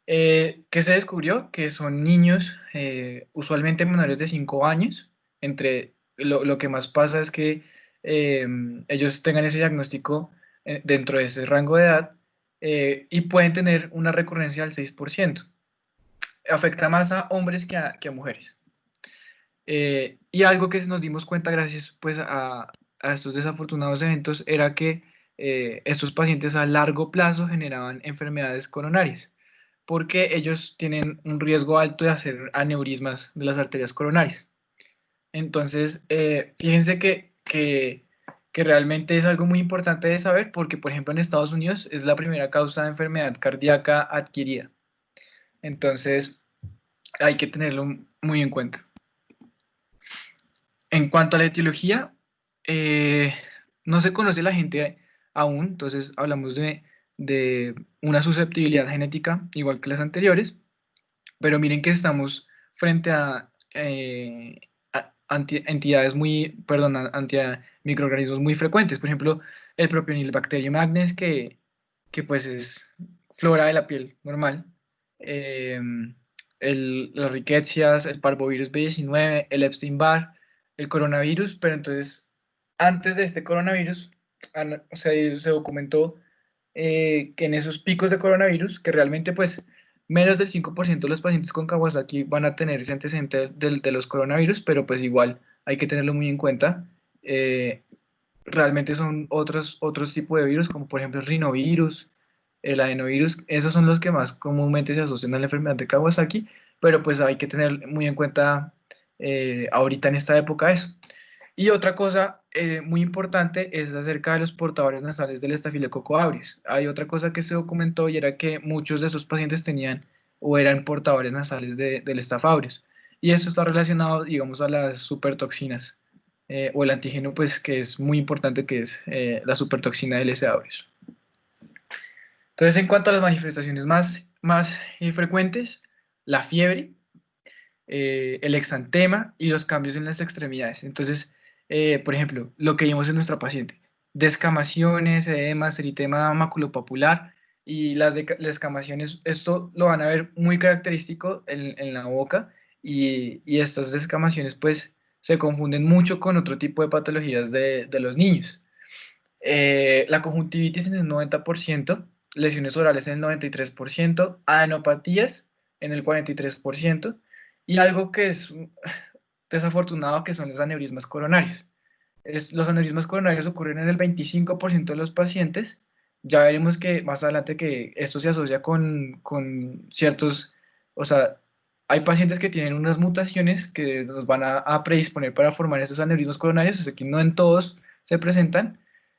¿Qué se descubrió? Que son niños, usualmente menores de 5 años. Lo que más pasa es que ellos tengan ese diagnóstico dentro de ese rango de edad y pueden tener una recurrencia del 6%. Afecta más a hombres que a mujeres. Y algo que nos dimos cuenta gracias pues, a estos desafortunados eventos era que estos pacientes a largo plazo generaban enfermedades coronarias, porque ellos tienen un riesgo alto de hacer aneurismas de las arterias coronarias. Entonces, fíjense que realmente es algo muy importante de saber, porque por ejemplo en Estados Unidos es la primera causa de enfermedad cardíaca adquirida. Entonces, hay que tenerlo muy en cuenta. En cuanto a la etiología, eh, no se conoce la gente aún, entonces hablamos de una susceptibilidad genética igual que las anteriores, pero miren que estamos frente a entidades a microorganismos muy frecuentes, por ejemplo, el Propionibacterium agnes, que pues es flora de la piel normal, eh, las riquecias, el parvovirus B19, el Epstein-Barr, el coronavirus, pero entonces, antes de este coronavirus, se documentó que en esos picos de coronavirus, que realmente pues menos del 5% de los pacientes con Kawasaki van a tener ese antecedente de los coronavirus, pero pues igual hay que tenerlo muy en cuenta. Realmente son otros tipos de virus, como por ejemplo el rinovirus, el adenovirus, esos son los que más comúnmente se asocian a la enfermedad de Kawasaki, pero pues hay que tener muy en cuenta ahorita en esta época eso. Y otra cosa muy importante es acerca de los portadores nasales del estafilococo aureus. Hay otra cosa que se documentó y era que muchos de esos pacientes tenían o eran portadores nasales del Staph aureus. Y eso está relacionado, digamos, a las supertoxinas o el antígeno, pues, que es muy importante, que es la supertoxina del S. aureus. Entonces, en cuanto a las manifestaciones más frecuentes, la fiebre, el exantema y los cambios en las extremidades. Entonces, por ejemplo, lo que vimos en nuestra paciente, descamaciones, edemas, eritema maculopapular y las descamaciones, esto lo van a ver muy característico en la boca y estas descamaciones pues se confunden mucho con otro tipo de patologías de los niños. La conjuntivitis en el 90%, lesiones orales en el 93%, adenopatías en el 43%, y algo que es desafortunado que son los aneurismas coronarios. Los aneurismas coronarios ocurren en el 25% de los pacientes. Ya veremos que más adelante que esto se asocia con ciertos, o sea, hay pacientes que tienen unas mutaciones que nos van a predisponer para formar estos aneurismas coronarios, o sea que no en todos se presentan,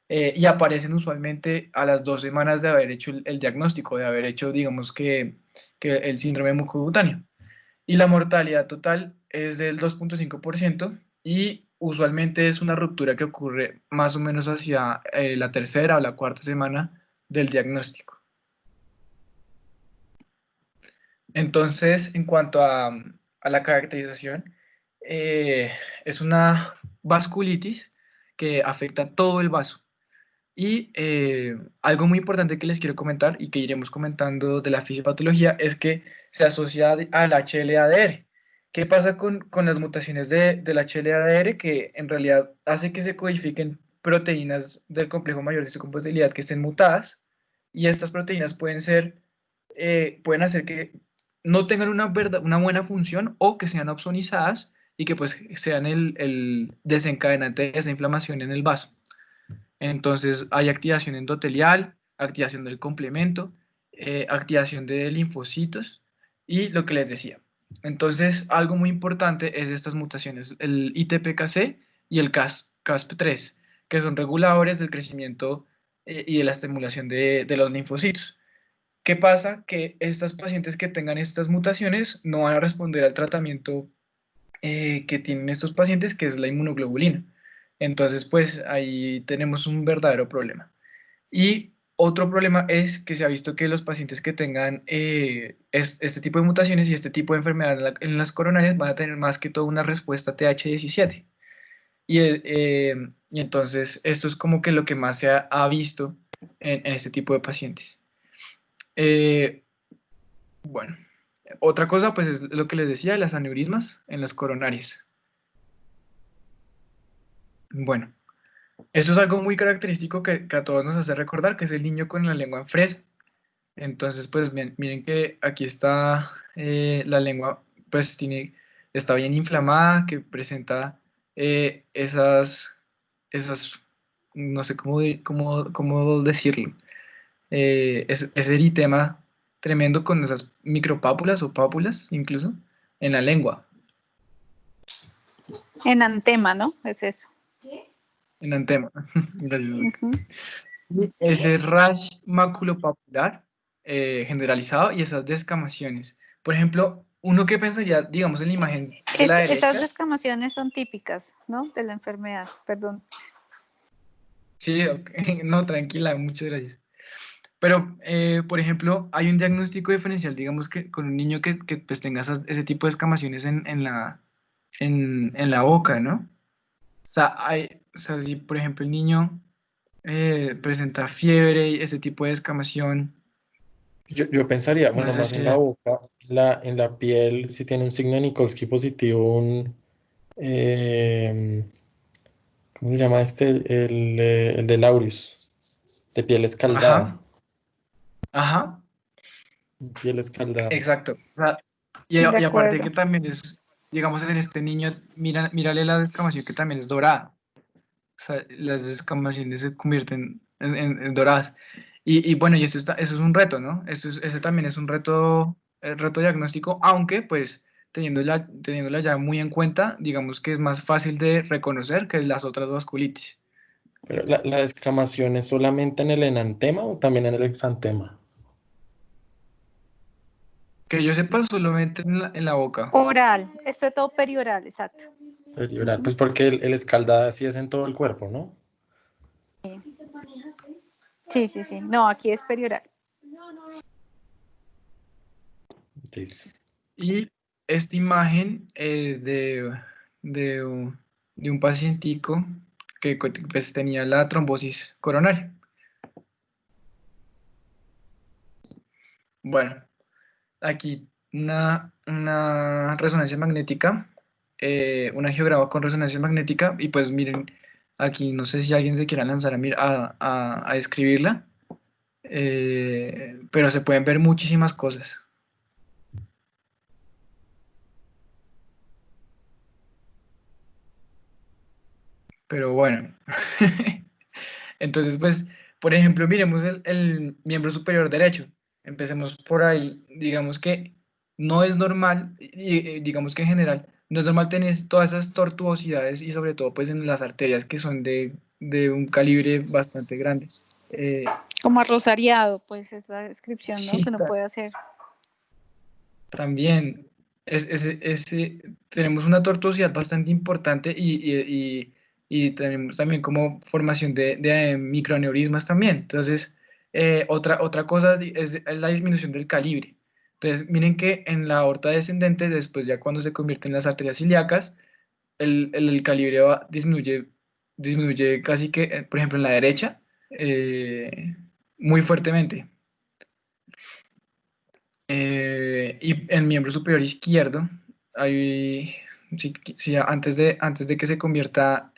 y aparecen usualmente a las 2 semanas de haber hecho el diagnóstico, de haber hecho, digamos que el síndrome mucocutáneo. Y la mortalidad total es del 2,5% y usualmente es una ruptura que ocurre más o menos hacia la tercera o la cuarta semana del diagnóstico. Entonces, en cuanto a la caracterización, es una vasculitis que afecta todo el vaso. Y algo muy importante que les quiero comentar y que iremos comentando de la fisiopatología es que se asocia al HLA-DR. ¿Qué pasa con las mutaciones del HLA-DR? Que en realidad hace que se codifiquen proteínas del complejo mayor de histocompatibilidad que estén mutadas, y estas proteínas pueden hacer que no tengan una buena función o que sean opsonizadas y que pues sean el desencadenante de esa inflamación en el vaso. Entonces hay activación endotelial, activación del complemento, activación de linfocitos y lo que les decía. Entonces algo muy importante es estas mutaciones, el ITPKC y el CASP3, que son reguladores del crecimiento y de la estimulación de los linfocitos. ¿Qué pasa? Que estas pacientes que tengan estas mutaciones no van a responder al tratamiento que tienen estos pacientes, que es la inmunoglobulina. Entonces, pues ahí tenemos un verdadero problema. Y otro problema es que se ha visto que los pacientes que tengan este tipo de mutaciones y este tipo de enfermedad en las coronarias van a tener más que todo una respuesta TH17. Y entonces esto es como que lo que más se ha visto en este tipo de pacientes. Eh, bueno, otra cosa pues es lo que les decía, las aneurismas en las coronarias. Bueno, eso es algo muy característico que a todos nos hace recordar, que es el niño con la lengua en fresco. Entonces, pues miren que aquí está la lengua, pues está bien inflamada, que presenta esas, no sé cómo decirlo, ese eritema tremendo con esas micropápulas o pápulas incluso en la lengua, Enantema, ¿no? Es eso. en antema. Gracias. Ujú. Ese rash maculopapular generalizado y esas descamaciones. Por ejemplo, uno que pensaría, digamos, en la imagen de la Esas derecha. descamaciones son típicas, ¿no? De la enfermedad, perdón. Sí, ok, no, tranquila, muchas gracias. Pero, por ejemplo, hay un diagnóstico diferencial, digamos, que con un niño que pues, tenga ese tipo de escamaciones en la boca, ¿no? O sea, si, por ejemplo, el niño presenta fiebre y ese tipo de escamación, Yo pensaría, no bueno, sé más si... en la boca, en la piel, si tiene un signo de Nikolsky positivo, eh, ¿cómo se llama este? El de Laureus, de piel escaldada. Ajá, ajá. Piel escaldada. Exacto. O sea, De y aparte acuerdo. que también es, digamos, en este niño, mírale la descamación que también es dorada. O sea, las descamaciones se convierten en doradas. Y bueno, y eso es un reto, ¿no? Ese también es un reto, el reto diagnóstico, aunque pues teniéndola ya muy en cuenta, digamos que es más fácil de reconocer que las otras vasculitis. Pero la descamación es solamente en el enantema o también en el exantema. Que yo sepa solamente en la boca. Oral, esto es todo perioral, exacto. Perioral. Ujú. Pues porque el escaldada sí es en todo el cuerpo, ¿no? Sí, sí, sí. No, aquí es perioral. Listo. Y esta imagen de, de un pacientico que pues, tenía la trombosis coronaria. Bueno, aquí una resonancia magnética un angiograma con resonancia magnética y pues miren, aquí no sé si alguien se quiera lanzar a escribirla, pero se pueden ver muchísimas cosas. Pero bueno, entonces pues, por ejemplo, miremos el miembro superior derecho. Empecemos por ahí. Digamos que no es normal, y digamos que en general, no es normal tener todas esas tortuosidades y sobre todo pues en las arterias que son de un calibre bastante grande. Como arrosariado, pues es la descripción, ¿no? Sí, Que uno puede hacer. también tenemos una tortuosidad bastante importante y tenemos también como formación de microaneurismas también. Entonces, otra cosa es la disminución del calibre. Entonces, miren que en la aorta descendente, después ya cuando se convierte en las arterias ilíacas, el calibre disminuye casi que, por ejemplo, en la derecha, muy fuertemente. Y en miembro superior izquierdo, hay, sí, antes de que se convierta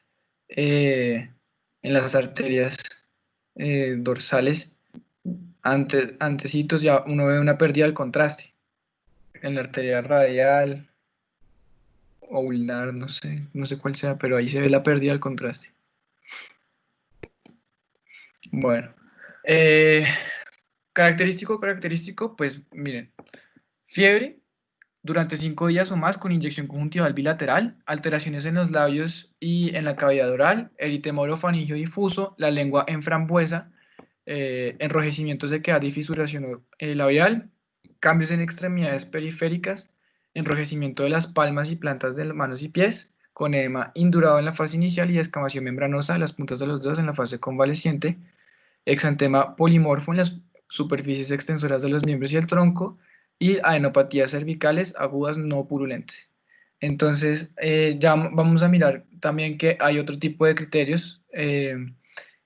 en las arterias dorsales, antecitos ya uno ve una pérdida del contraste en la arteria radial o ulnar, no sé cuál sea, pero ahí se ve la pérdida del contraste. Bueno, eh, característico, pues miren, fiebre durante 5 días o más con inyección conjuntival bilateral, alteraciones en los labios y en la cavidad oral, eritema orofaringeo difuso, la lengua en frambuesa, enrojecimiento, sequedad y fisuración labial, cambios en extremidades periféricas, enrojecimiento de las palmas y plantas de las manos y pies, con edema indurado en la fase inicial y descamación membranosa de las puntas de los dedos en la fase convaleciente, exantema polimorfo en las superficies extensoras de los miembros y el tronco, y adenopatías cervicales agudas no purulentas. Entonces, ya vamos a mirar también que hay otro tipo de criterios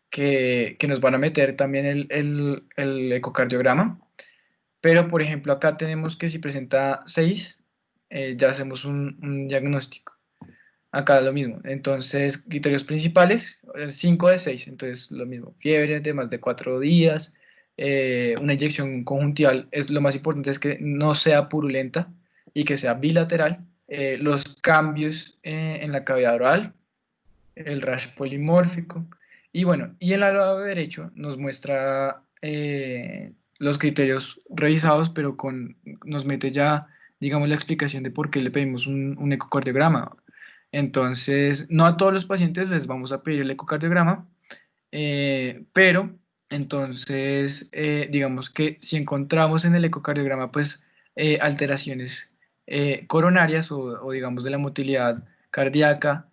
que nos van a meter también el ecocardiograma, pero por ejemplo acá tenemos que si presenta 6, ya hacemos un diagnóstico. Acá lo mismo. Entonces, criterios principales, 5 de 6. Entonces, lo mismo. Fiebre de más de 4 días. Una inyección conjuntival es lo más importante, es que no sea purulenta y que sea bilateral. Los cambios en la cavidad oral, el rash polimórfico. Y bueno, y en el lado derecho nos muestra los criterios revisados, pero nos mete ya, digamos, la explicación de por qué le pedimos un ecocardiograma. Entonces, no a todos los pacientes les vamos a pedir el ecocardiograma, pero entonces, digamos que si encontramos en el ecocardiograma, pues, alteraciones coronarias o, digamos, de la motilidad cardíaca,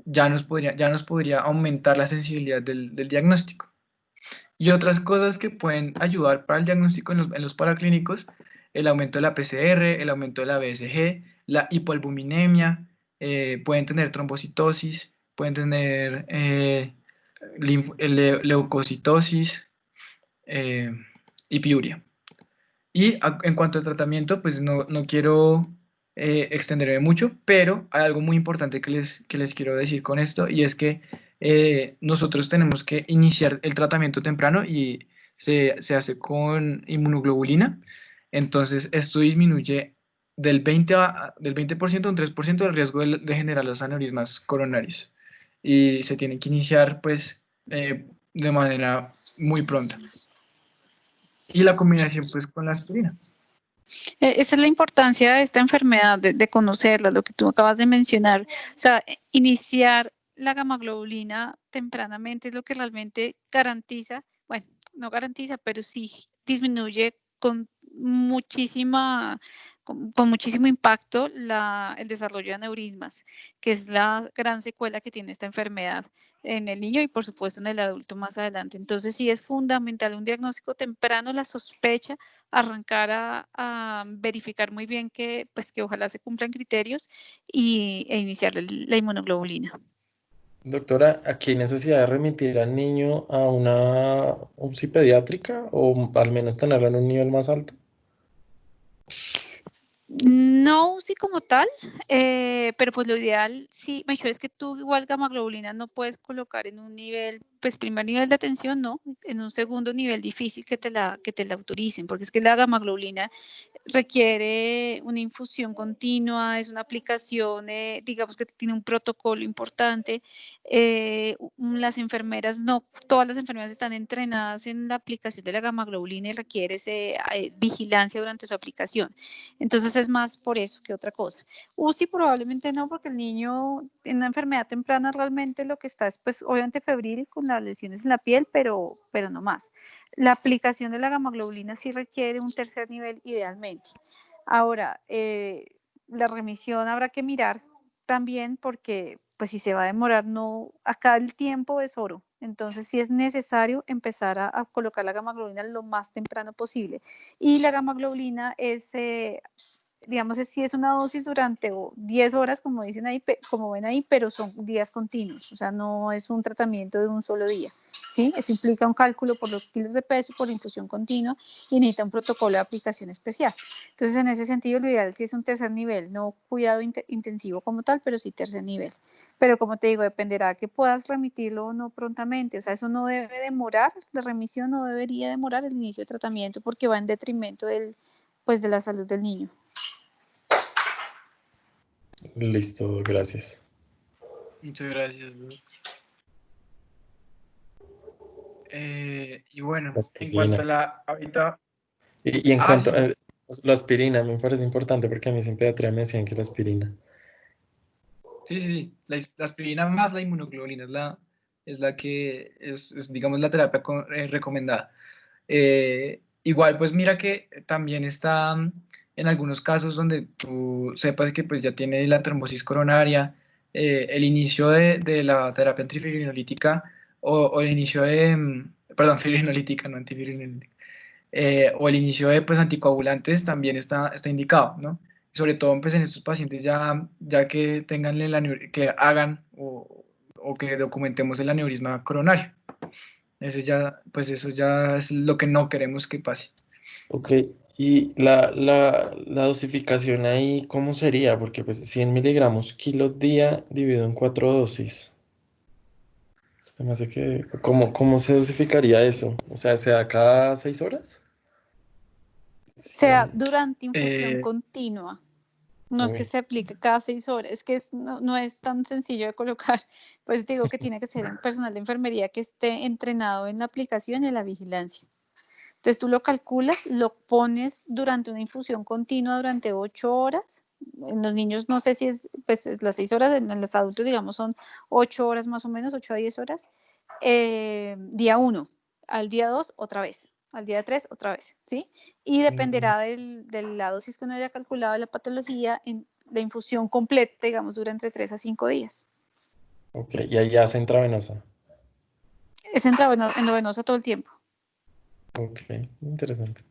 ya nos podría aumentar la sensibilidad del diagnóstico. Y otras cosas que pueden ayudar para el diagnóstico en los paraclínicos, el aumento de la PCR, el aumento de la BSG, la hipoalbuminemia, pueden tener trombocitosis, pueden tener leucocitosis y piuria. Y en cuanto al tratamiento, pues no quiero extenderme mucho, pero hay algo muy importante que les quiero decir con esto, y es que nosotros tenemos que iniciar el tratamiento temprano y se hace con inmunoglobulina. Entonces, esto disminuye del 20% a un 3% el riesgo de generar los aneurismas coronarios. Y se tiene que iniciar, pues, de manera muy pronta. Y la combinación, pues, con la aspirina. Esa es la importancia de esta enfermedad, de conocerla, lo que tú acabas de mencionar. O sea, iniciar la gamaglobulina tempranamente es lo que realmente garantiza, bueno, no garantiza, pero sí disminuye con muchísimo impacto el desarrollo de aneurismas, que es la gran secuela que tiene esta enfermedad en el niño y por supuesto en el adulto más adelante. Entonces sí es fundamental un diagnóstico temprano, la sospecha, arrancar a verificar muy bien que ojalá se cumplan criterios e iniciar la inmunoglobulina. Doctora, ¿aquí hay necesidad de remitir al niño a una UCI pediátrica o al menos tenerlo en un nivel más alto? No UCI como tal, pero pues lo ideal, sí, Mecho, es que tú igual gamma globulina no puedes colocar en un nivel, pues primer nivel de atención, no, en un segundo nivel difícil que te la autoricen, porque es que la gamma globulina requiere una infusión continua, es una aplicación, digamos que tiene un protocolo importante. Las enfermeras, no todas las enfermeras están entrenadas en la aplicación de la gamma globulina y requiere vigilancia durante su aplicación. Entonces es más por eso que otra cosa. UCI probablemente no, porque el niño en una enfermedad temprana realmente lo que está es pues obviamente febril con las lesiones en la piel, pero no más. La aplicación de la gamma globulina sí requiere un tercer nivel idealmente. Ahora, la remisión habrá que mirar también porque pues si se va a demorar, no, acá el tiempo es oro. Entonces sí es necesario empezar a colocar la gamma globulina lo más temprano posible. Y la gamma globulina es, digamos, sí es una dosis durante 10 horas, como dicen ahí, como ven ahí, pero son días continuos, o sea, no es un tratamiento de un solo día, ¿sí? Eso implica un cálculo por los kilos de peso, por infusión continua y necesita un protocolo de aplicación especial. Entonces, en ese sentido, lo ideal sí es un tercer nivel, no cuidado intensivo como tal, pero sí tercer nivel. Pero como te digo, dependerá que puedas remitirlo o no prontamente, o sea, eso no debe demorar, la remisión no debería demorar el inicio de tratamiento porque va en detrimento pues, de la salud del niño. Listo, gracias. Muchas gracias, Doc. Y bueno, La en cuanto a aspirina. la, ahorita, Y en cuanto sí, a la aspirina, me parece importante porque a mí en pediatría me decían que la aspirina. sí, la aspirina más la inmunoglobulina es la que digamos, la terapia recomendada. Igual, pues mira que también está en algunos casos donde tú sepas que pues ya tiene la trombosis coronaria, el inicio de la terapia antifibrinolítica o el inicio perdón, fibrinolítica, no antifibrinolítica, o el inicio de pues, anticoagulantes también está indicado, ¿no? Sobre todo pues, en estos pacientes ya que tengan que hagan o que documentemos el aneurisma coronario. Pues eso ya es lo que no queremos que pase. Ok, y la dosificación ahí, ¿cómo sería? Porque pues 100 miligramos kilo día dividido en 4 dosis. Se me hace que, ¿cómo se dosificaría eso? O sea, ¿se da cada 6 horas? Sea 100. durante infusión Eh, continua. No es que Uy, se aplique cada 6 horas, es que no es tan sencillo de colocar. Pues digo que tiene que ser en personal de enfermería que esté entrenado en la aplicación y en la vigilancia. Entonces tú lo calculas, lo pones durante una infusión continua durante 8 horas. En los niños no sé si es, pues las 6 horas, en los adultos digamos son 8 horas más o menos, 8 a 10 horas. Día 1, al día 2 otra vez, al día 3 otra vez, ¿sí? Y mm, dependerá de la dosis que uno haya calculado de la patología, en la infusión completa, digamos, dura entre 3 a 5 días. ok, y ahí hace intravenosa. Es endovenosa todo el tiempo. Ok, interesante.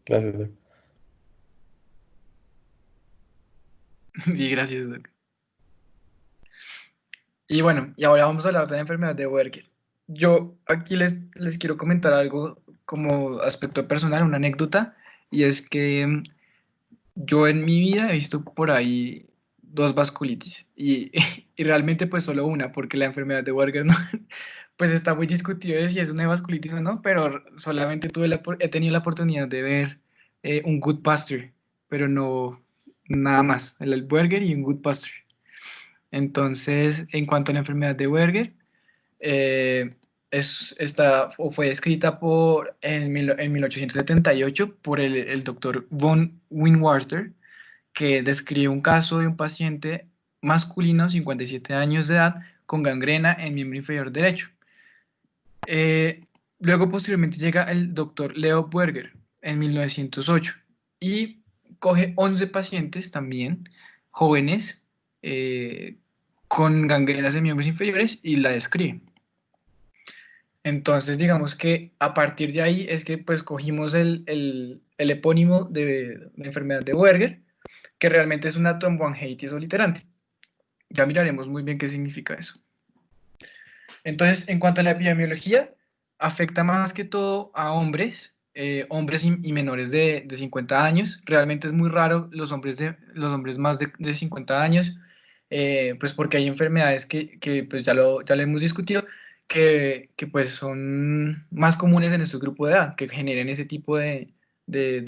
Gracias, Doc. sí, gracias, Doc. Y bueno, y ahora vamos a hablar de la enfermedad de Buerger. Yo aquí les quiero comentar algo como aspecto personal, una anécdota, y es que yo en mi vida he visto por ahí dos vasculitis y realmente pues solo una, porque la enfermedad de Buerger no, pues está muy discutido de si es una vasculitis o no, pero solamente he tenido la oportunidad de ver un good pasture, pero no nada más, el Buerger y un good pasture. Entonces, en cuanto a la enfermedad de Buerger, eh, o fue escrita en 1878 por el doctor von Winwarter, que describe un caso de un paciente masculino, 57 años de edad, con gangrena en miembro inferior derecho. Eh, Luego, posteriormente, llega el doctor Leo Buerger en 1908 y coge 11 pacientes también, jóvenes, eh, con gangrenas en miembros inferiores y la describe. Entonces, digamos que a partir de ahí es que pues cogimos el epónimo de la enfermedad de Buerger, que realmente es una tromboangiitis obliterante. Ya miraremos muy bien qué significa eso. Entonces, en cuanto a la epidemiología, afecta más que todo a hombres, hombres y menores de 50 años. Realmente es muy raro los hombres más de 50 años, pues porque hay enfermedades que pues ya lo hemos discutido, que pues son más comunes en estos grupos de edad, que generen ese tipo de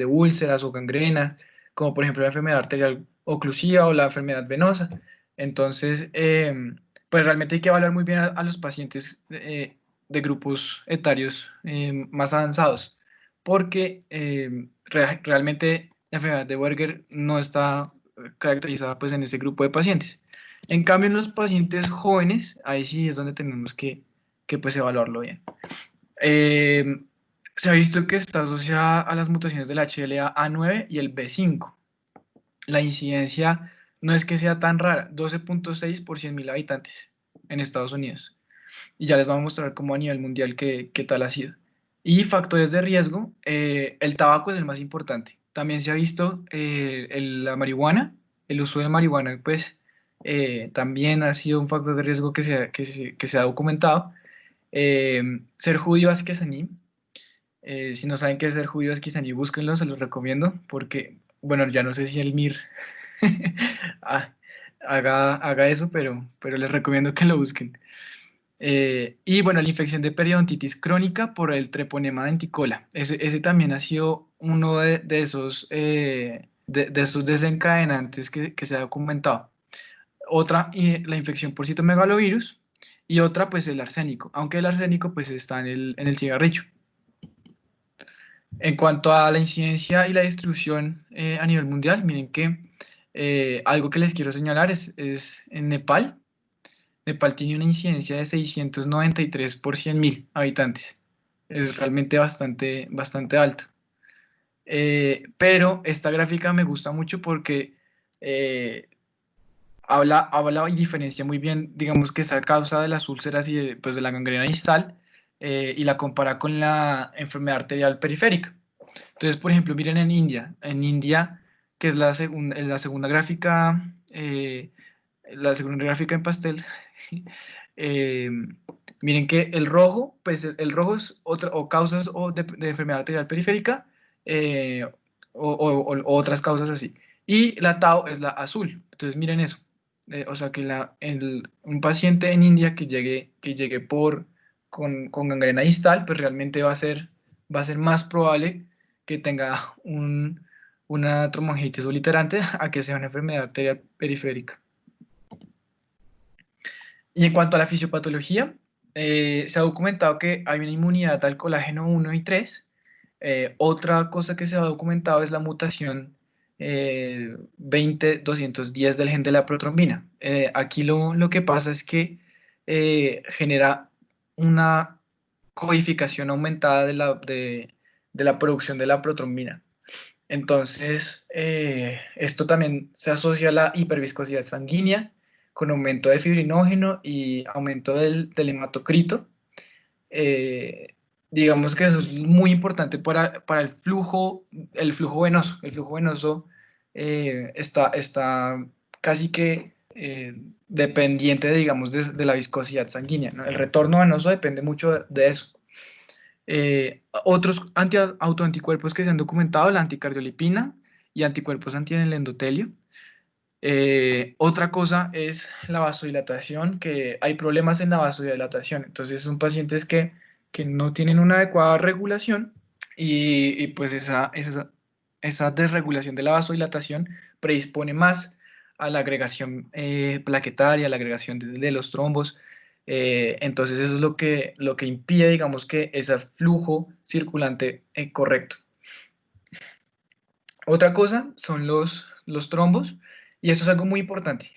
úlceras o gangrenas, como por ejemplo la enfermedad arterial oclusiva o la enfermedad venosa. Entonces, pues realmente hay que evaluar muy bien a los pacientes de grupos etarios más avanzados, porque realmente la enfermedad de Buerger no está caracterizada pues en ese grupo de pacientes. En cambio, en los pacientes jóvenes, ahí sí es donde tenemos que pues evaluarlo bien. Se ha visto que está asociada a las mutaciones del HLA-A9 y el B5. La incidencia no es que sea tan rara, 12.6 por 100.000 habitantes en Estados Unidos. Y ya les vamos a mostrar cómo a nivel mundial qué tal ha sido. Y factores de riesgo, el tabaco es el más importante. También se ha visto la marihuana, el uso de marihuana, pues también ha sido un factor de riesgo que se ha documentado. Ser judío asquezaní, si no saben qué es ser judío asquezaní, búsquenlo, se los recomiendo, porque, bueno, ya no sé si el MIR ah, haga eso, pero les recomiendo que lo busquen. Y bueno, la infección de periodontitis crónica por el treponema denticola. Ese también ha sido uno de esos desencadenantes que se ha documentado. Otra, la infección por citomegalovirus, y otra, pues el arsénico, aunque el arsénico pues está en el cigarrillo. En cuanto a la incidencia y la distribución a nivel mundial, miren que algo que les quiero señalar es en Nepal. Nepal tiene una incidencia de 693 por 100.000 habitantes. Es realmente bastante alto. Pero esta gráfica me gusta mucho porque habla y diferencia muy bien, digamos, que esa causa de las úlceras y pues, de la gangrena distal, y la compara con la enfermedad arterial periférica. Entonces, por ejemplo, miren en India, que es la segunda gráfica, en pastel, eh, miren que el rojo, pues el rojo es otra, o causas de enfermedad arterial periférica, eh, o otras causas así. Y la tau es la azul. Entonces, miren eso. O sea, que un paciente en India que llegue con gangrena distal, pues realmente va a ser más probable que tenga una tromboangitis obliterante a que sea una enfermedad arterial periférica. Y en cuanto a la fisiopatología, se ha documentado que hay una inmunidad al colágeno 1 y 3. Otra cosa que se ha documentado es la mutación 20-210 del gen de la protrombina. Aquí lo que pasa es que genera una codificación aumentada de la producción de la protrombina. Entonces, esto también se asocia a la hiperviscosidad sanguínea, con aumento del fibrinógeno y aumento del hematocrito. Eh, digamos que eso es muy importante para el flujo venoso. El flujo venoso está casi que dependiente, digamos, de la viscosidad sanguínea, ¿no? El retorno venoso depende mucho de eso. Otros autoanticuerpos que se han documentado, la anticardiolipina y anticuerpos anti en el endotelio. Otra cosa es la vasodilatación, que hay problemas en la vasodilatación. Entonces son pacientes que no tienen una adecuada regulación, y pues esa desregulación de la vasodilatación predispone más a la agregación plaquetaria, a la agregación de los trombos. Entonces eso es lo que impide, digamos, que ese flujo circulante correcto. Otra cosa son los trombos, y esto es algo muy importante,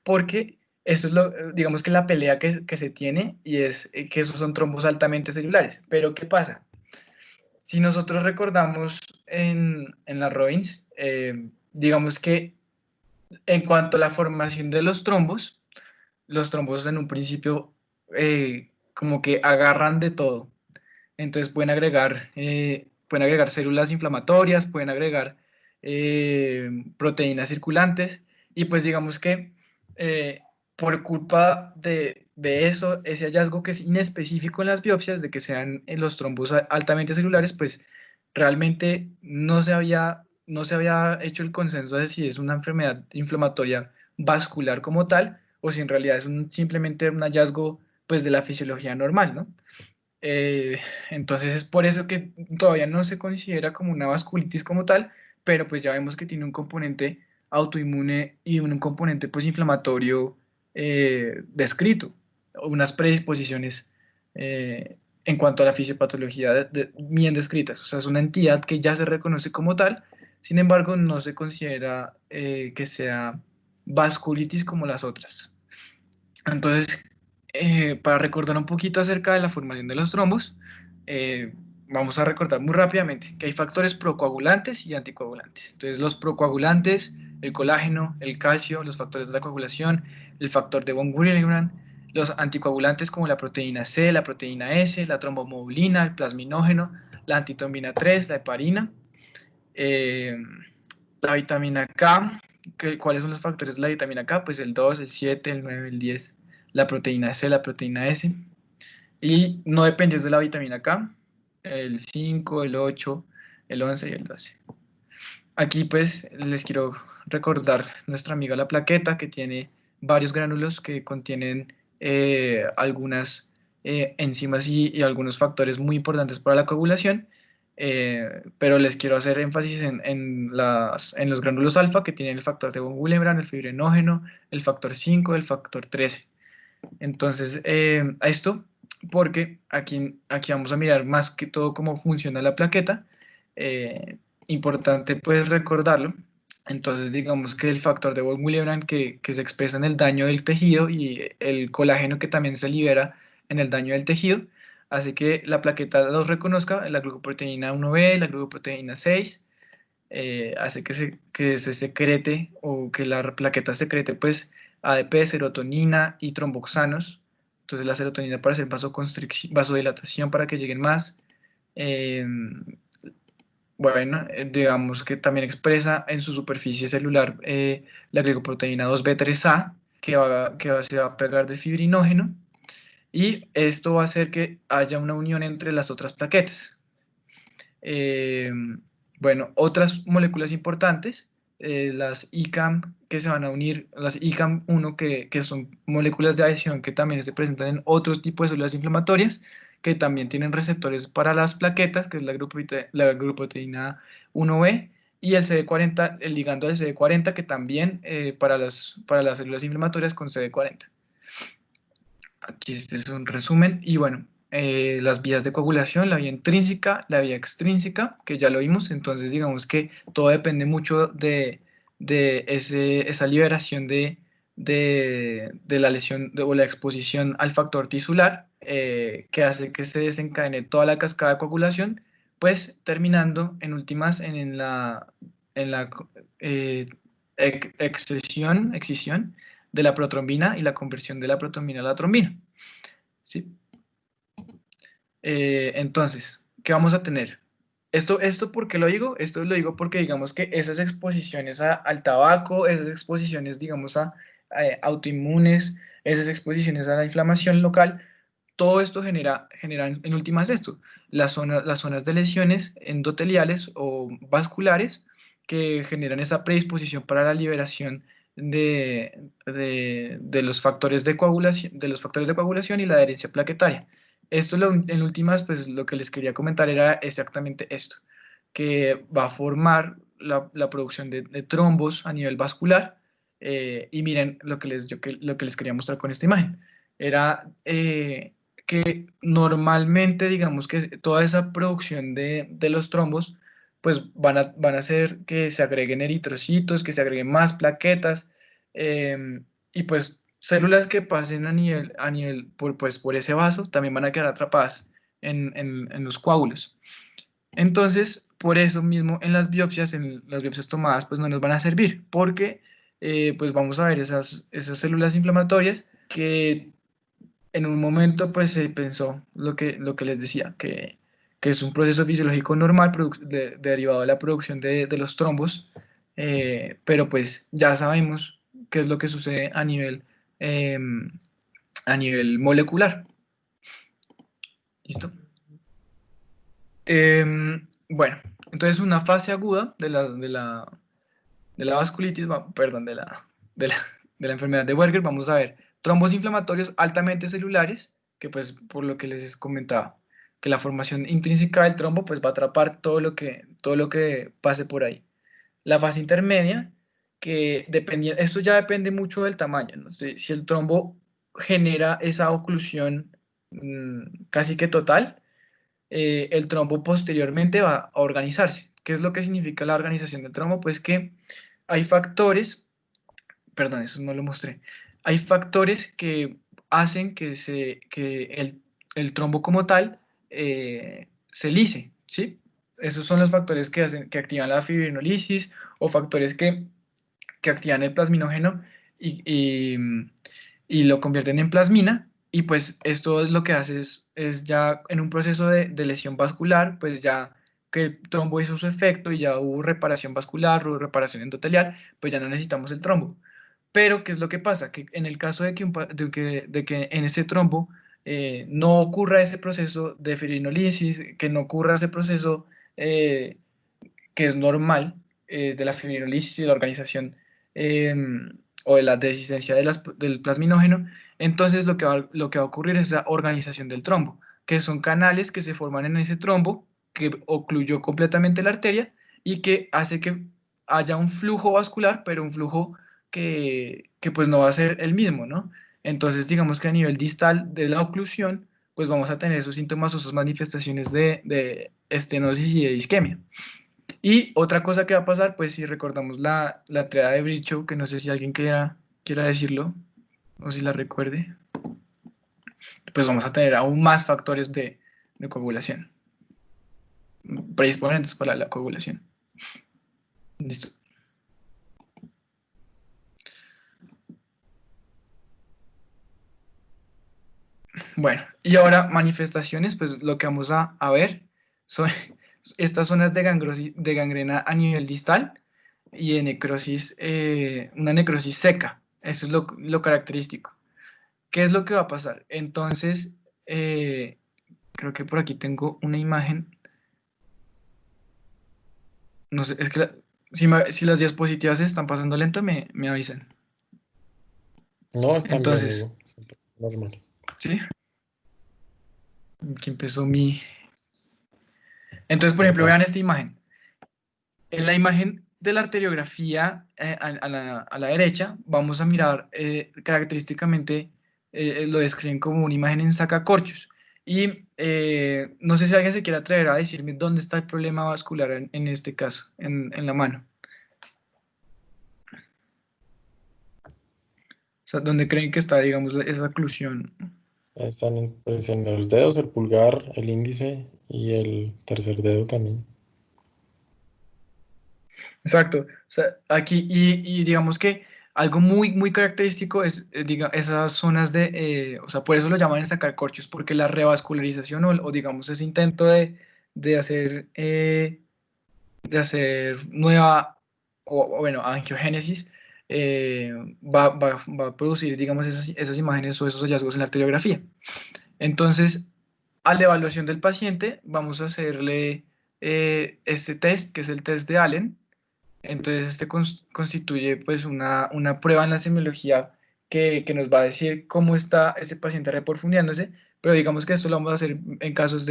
porque eso es digamos que la pelea que se tiene, y es que esos son trombos altamente celulares. Pero ¿qué pasa? Si nosotros recordamos en la Robbins, digamos que en cuanto a la formación de los trombos en un principio como que agarran de todo. Entonces pueden agregar células inflamatorias, pueden agregar proteínas circulantes, y pues digamos que eh, por culpa de eso, ese hallazgo que es inespecífico en las biopsias, de que sean en los trombos altamente celulares, pues realmente no se había hecho el consenso de si es una enfermedad inflamatoria vascular como tal, o si en realidad es simplemente un hallazgo pues, de la fisiología normal, ¿no? Entonces es por eso que todavía no se considera como una vasculitis como tal, pero pues ya vemos que tiene un componente autoinmune y un componente pues inflamatorio descrito, unas predisposiciones en cuanto a la fisiopatología bien descritas. O sea, es una entidad que ya se reconoce como tal, sin embargo no se considera que sea vasculitis como las otras. Entonces, para recordar un poquito acerca de la formación de los trombos, vamos a recordar muy rápidamente que hay factores procoagulantes y anticoagulantes. Entonces, los procoagulantes, el colágeno, el calcio, los factores de la coagulación, el factor de von Willebrand, los anticoagulantes como la proteína C, la proteína S, la trombomodulina, el plasminógeno, la antitrombina 3, la heparina, eh, la vitamina K. ¿Cuáles son los factores de la vitamina K? Pues el 2, el 7, el 9, el 10, la proteína C, la proteína S. Y no dependes de la vitamina K, el 5, el 8, el 11 y el 12. Aquí pues les quiero recordar nuestra amiga la plaqueta, que tiene varios gránulos que contienen algunas enzimas y algunos factores muy importantes para la coagulación, pero les quiero hacer énfasis en los gránulos alfa, que tienen el factor de von Willebrand, el fibrinógeno, el factor 5, el factor 13. Entonces, a esto porque aquí vamos a mirar más que todo cómo funciona la plaqueta. Importante pues recordarlo. Entonces digamos que el factor de von Willebrand que se expresa en el daño del tejido y el colágeno que también se libera en el daño del tejido, hace que la plaqueta los reconozca, la glucoproteína 1B, la glucoproteína 6, hace que se secrete o que la plaqueta secrete pues ADP, serotonina y tromboxanos. Entonces la serotonina para hacer vasoconstricción, vasodilatación para que lleguen más. Eh, bueno, digamos que también expresa en su superficie celular la glicoproteína 2B3A se va a pegar de fibrinógeno, y esto va a hacer que haya una unión entre las otras plaquetas. Eh, bueno, otras moléculas importantes, las ICAM que se van a unir, las ICAM1 que son moléculas de adhesión que también se presentan en otros tipos de células inflamatorias, que también tienen receptores para las plaquetas, que es la glucoproteína 1B, y el CD40, el ligando del CD40, que también para las células inflamatorias con CD40. Aquí este es un resumen. Y bueno, las vías de coagulación, la vía intrínseca, la vía extrínseca, que ya lo vimos. Entonces digamos que todo depende mucho de esa liberación de la lesión o la exposición al factor tisular, que hace que se desencadene toda la cascada de coagulación, pues terminando en últimas en la excisión de la protrombina y la conversión de la protrombina a la trombina. ¿Sí? Entonces, ¿qué vamos a tener? ¿Esto por qué lo digo? Esto lo digo porque digamos que esas exposiciones al tabaco, esas exposiciones, digamos, a autoinmunes, esas exposiciones a la inflamación local, todo esto genera en últimas esto, las zonas de lesiones endoteliales o vasculares que generan esa predisposición para la liberación de los factores de coagulación y la adherencia plaquetaria. Esto en últimas, pues lo que les quería comentar era exactamente esto, que va a formar la producción de trombos a nivel vascular. Y miren lo que les quería mostrar con esta imagen. Era que normalmente, digamos que toda esa producción de los trombos, pues van a hacer que se agreguen eritrocitos, que se agreguen más plaquetas, y pues células que pasen por ese vaso también van a quedar atrapadas en los coágulos. Entonces, por eso mismo en las biopsias tomadas, pues no nos van a servir, porque pues vamos a ver esas células inflamatorias que en un momento pues se pensó lo que les decía, que es un proceso fisiológico normal derivado de la producción de los trombos, pero pues ya sabemos qué es lo que sucede a nivel molecular. ¿Listo? Bueno, entonces una fase aguda de la vasculitis, perdón, de la, de la enfermedad de Wenger, vamos a ver trombos inflamatorios altamente celulares, que pues por lo que les comentaba, que la formación intrínseca del trombo pues va a atrapar todo lo que pase por ahí. La fase intermedia, que dependía, esto ya depende mucho del tamaño, ¿no? Si el trombo genera esa oclusión casi que total, el trombo posteriormente va a organizarse. ¿Qué es lo que significa la organización del trombo? Pues que hay factores, perdón, eso no lo mostré, hay factores que hacen que el trombo como tal se lise, ¿sí? Esos son los factores que hacen, que activan la fibrinolisis o factores que activan el plasminógeno y, y lo convierten en plasmina. Y pues esto es lo que hace es ya en un proceso de lesión vascular, pues ya que el trombo hizo su efecto y ya hubo reparación vascular, hubo reparación endotelial, pues ya no necesitamos el trombo. Pero, ¿qué es lo que pasa? Que en el caso de de que en ese trombo no ocurra ese proceso de fibrinolisis, que no ocurra ese proceso eh, que es normal de la fibrinolisis y de la organización eh, o de la desistencia del plasminógeno, entonces lo que va a ocurrir es la organización del trombo, que son canales que se forman en ese trombo que ocluyó completamente la arteria y que hace que haya un flujo vascular, pero un flujo que pues no va a ser el mismo, ¿no? Entonces digamos que a nivel distal de la oclusión, pues vamos a tener esos síntomas o esas manifestaciones de estenosis y de isquemia. Y otra cosa que va a pasar, pues si recordamos la triada de Virchow, que no sé si alguien quiera decirlo, o si la recuerde, pues vamos a tener aún más factores de coagulación, predisponentes para la coagulación. Listo. Bueno, y ahora manifestaciones, pues lo que vamos a ver son estas zonas de gangrena a nivel distal y de necrosis, una necrosis seca. Eso es lo característico. ¿Qué es lo que va a pasar? Entonces, creo que por aquí tengo una imagen. No sé, es que si las diapositivas se están pasando lento, me avisan. No, están bien, Entonces, Hugo. Están normal. ¿sí? Aquí empezó mi... Entonces, por ejemplo, Normal. vean esta imagen. En la imagen de la arteriografía a la derecha, vamos a mirar característicamente, lo describen como una imagen en sacacorchos. Y no sé si alguien se quiere atrever a decirme dónde está el problema vascular en este caso, en la mano. O sea, ¿dónde creen que está, digamos, esa oclusión? Están pues, en los dedos, el pulgar, el índice y el tercer dedo también. Exacto. O sea, aquí, y digamos que algo muy característico es, esas zonas o sea, por eso lo llaman sacar corchos, porque la revascularización o digamos ese intento de hacer, de hacer nueva, o bueno, angiogénesis, va a producir, digamos, esas imágenes o esos hallazgos en la arteriografía. Entonces, a la evaluación del paciente, vamos a hacerle este test, que es el test de Allen. Entonces, este constituye pues una prueba en la semiología que nos va a decir cómo está ese paciente reporfundiándose, pero digamos que esto lo vamos a hacer en casos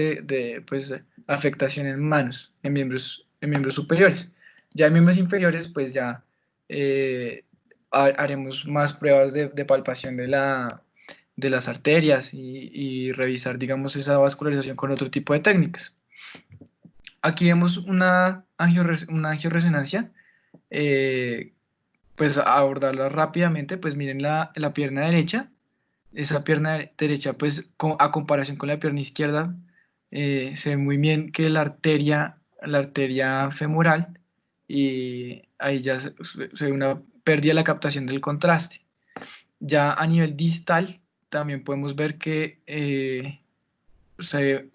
pues, afectación en manos, en miembros superiores. Ya en miembros inferiores, pues ya eh, haremos más pruebas de palpación de las arterias y revisar, digamos, esa vascularización con otro tipo de técnicas. Aquí vemos una angioresonancia, eh, pues a abordarla rápidamente, pues miren la pierna derecha, esa pierna derecha, pues a comparación con la pierna izquierda, se ve muy bien que la arteria femoral, y ahí ya se ve una pérdida de la captación del contraste. Ya a nivel distal, también podemos ver que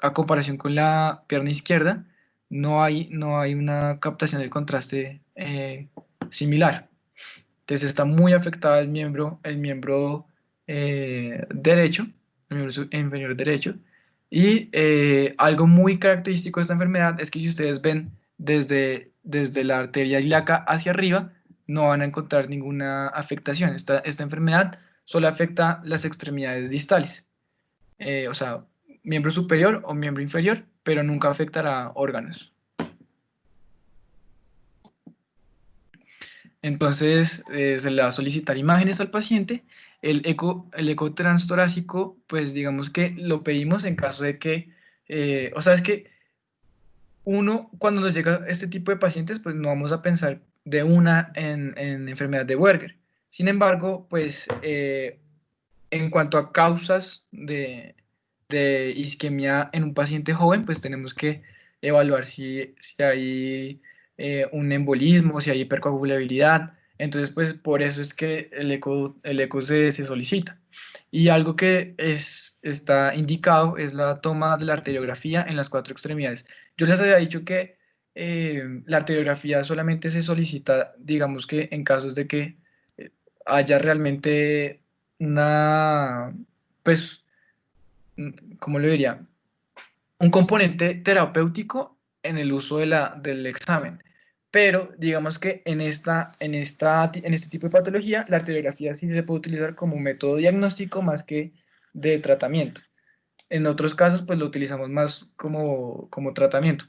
a comparación con la pierna izquierda, no hay una captación del contraste similar. Entonces está muy afectado el miembro derecho, el miembro inferior derecho, Y algo muy característico de esta enfermedad es que si ustedes ven desde la arteria ilíaca hacia arriba, no van a encontrar ninguna afectación. Esta enfermedad solo afecta las extremidades distales, o sea, miembro superior o miembro inferior, pero nunca afectará órganos. Entonces, se le va a solicitar imágenes al paciente. El eco transtorácico, pues digamos que lo pedimos en caso de que, o sea, es que uno, cuando nos llega este tipo de pacientes, pues no vamos a pensar de una en enfermedad de Buerger. Sin embargo, pues en cuanto a causas de isquemia en un paciente joven, pues tenemos que evaluar si hay un embolismo, si hay hipercoagulabilidad. Entonces, pues por eso es que el eco se solicita. Y algo que está indicado es la toma de la arteriografía en las 4 extremidades. Yo les había dicho que la arteriografía solamente se solicita, digamos que en casos de que haya realmente una, pues, ¿cómo le diría? Un componente terapéutico en el uso del examen. Pero digamos que en este tipo de patología, la arteriografía sí se puede utilizar como método diagnóstico más que de tratamiento. En otros casos, pues lo utilizamos más como tratamiento.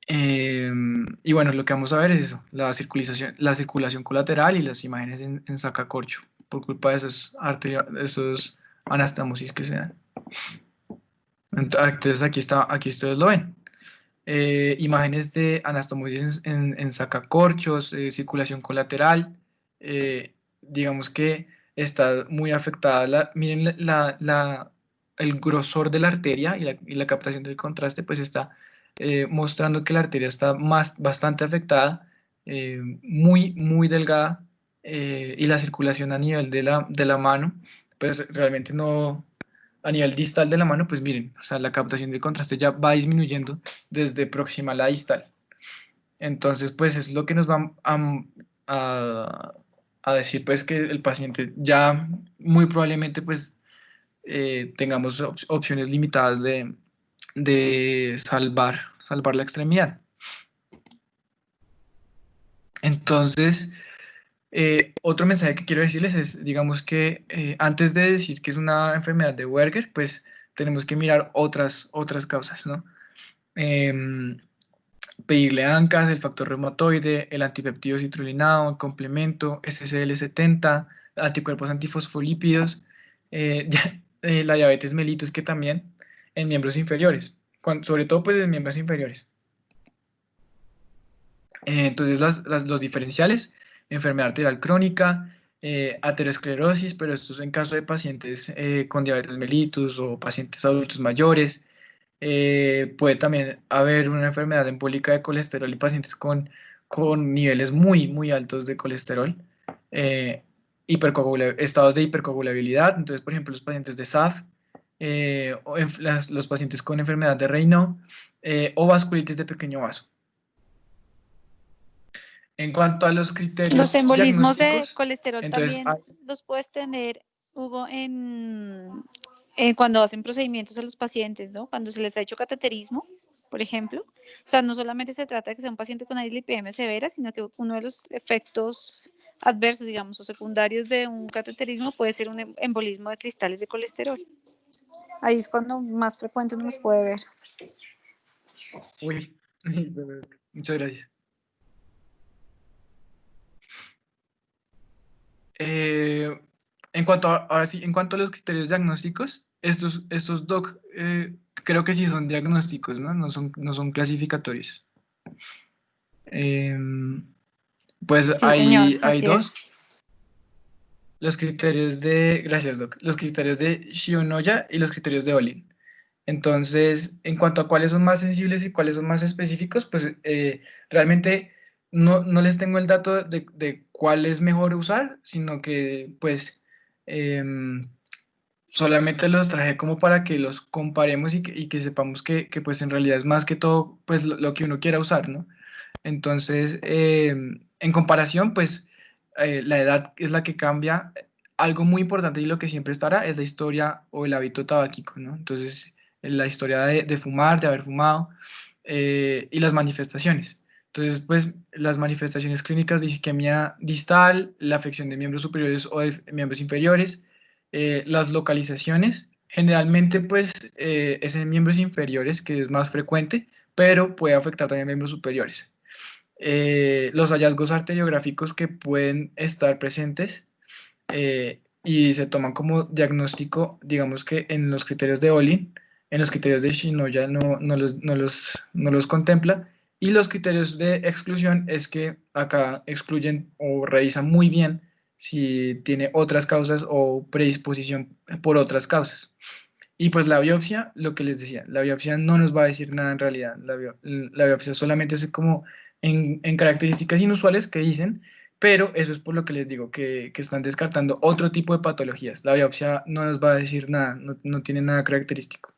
Y bueno, lo que vamos a ver es eso, la circulación colateral y las imágenes en sacacorcho, por culpa de esos anastomosis que se dan. Entonces aquí ustedes lo ven. Imágenes de anastomosis en sacacorchos, circulación colateral. Digamos que está muy afectada. Miren el grosor de la arteria y la captación del contraste, pues está mostrando que la arteria está bastante afectada, muy delgada, y la circulación a nivel de la mano, pues realmente no, a nivel distal de la mano, pues miren, o sea, la captación del contraste ya va disminuyendo desde proximal a distal. Entonces, pues es lo que nos va a, a decir, pues que el paciente ya muy probablemente, pues, tengamos opciones limitadas de salvar la extremidad. Entonces, otro mensaje que quiero decirles es, digamos que antes de decir que es una enfermedad de Buerger, pues tenemos que mirar otras causas, ¿no? Pedirle ANCAS, el factor reumatoide, el antipeptido citrullinado, el complemento, SCL70, anticuerpos antifosfolípidos, la diabetes mellitus, que también en miembros inferiores, sobre todo pues en miembros inferiores. Entonces los diferenciales, enfermedad arterial crónica, aterosclerosis, pero esto es en caso de pacientes con diabetes mellitus o pacientes adultos mayores. Puede también haber una enfermedad embólica de colesterol y pacientes con niveles muy altos de colesterol. eh, Estados de hipercoagulabilidad, entonces por ejemplo los pacientes de SAF, los pacientes con enfermedad de Raynaud, o vasculitis de pequeño vaso. En cuanto a los criterios Los embolismos de diagnósticos, colesterol entonces también los puedes tener, Hugo, cuando hacen procedimientos a los pacientes, ¿no? Cuando se les ha hecho cateterismo, por ejemplo. O sea, no solamente se trata de que sea un paciente con dislipidemia severa, sino que uno de los efectos adversos, digamos, o secundarios de un cateterismo puede ser un embolismo de cristales de colesterol. Ahí es cuando más frecuente uno los puede ver. Uy, muchas gracias. Ahora sí, en cuanto a los criterios diagnósticos, estos doc creo que sí son diagnósticos, ¿no? No son clasificatorios. Pues Sí, señor, hay así es. dos. Gracias, doc. Los criterios de Shionoya y los criterios de Olin. Entonces, en cuanto a cuáles son más sensibles y cuáles son más específicos, pues realmente no les tengo el dato de cuál es mejor usar, sino que pues solamente los traje como para que los comparemos y que sepamos que, pues en realidad es más que todo pues lo que uno quiera usar, ¿no? Entonces, en comparación, pues la edad es la que cambia. Algo muy importante y lo que siempre estará es la historia o el hábito tabáquico, ¿no? Entonces, la historia de fumar, de haber fumado, y las manifestaciones. Entonces, pues las manifestaciones clínicas de isquemia distal, la afección de miembros superiores o de miembros inferiores, las localizaciones, generalmente pues es en miembros inferiores, que es más frecuente, pero puede afectar también a miembros superiores. Los hallazgos arteriográficos que pueden estar presentes y se toman como diagnóstico, digamos que en los criterios de Olin, en los criterios de Shinoya no los contempla, y los criterios de exclusión es que acá excluyen o revisan muy bien si tiene otras causas o predisposición por otras causas. Y pues la biopsia, lo que les decía, la biopsia no nos va a decir nada en realidad. La biopsia solamente es como en características inusuales que dicen, pero eso es por lo que les digo, que están descartando otro tipo de patologías. La biopsia no nos va a decir nada, no tiene nada característico.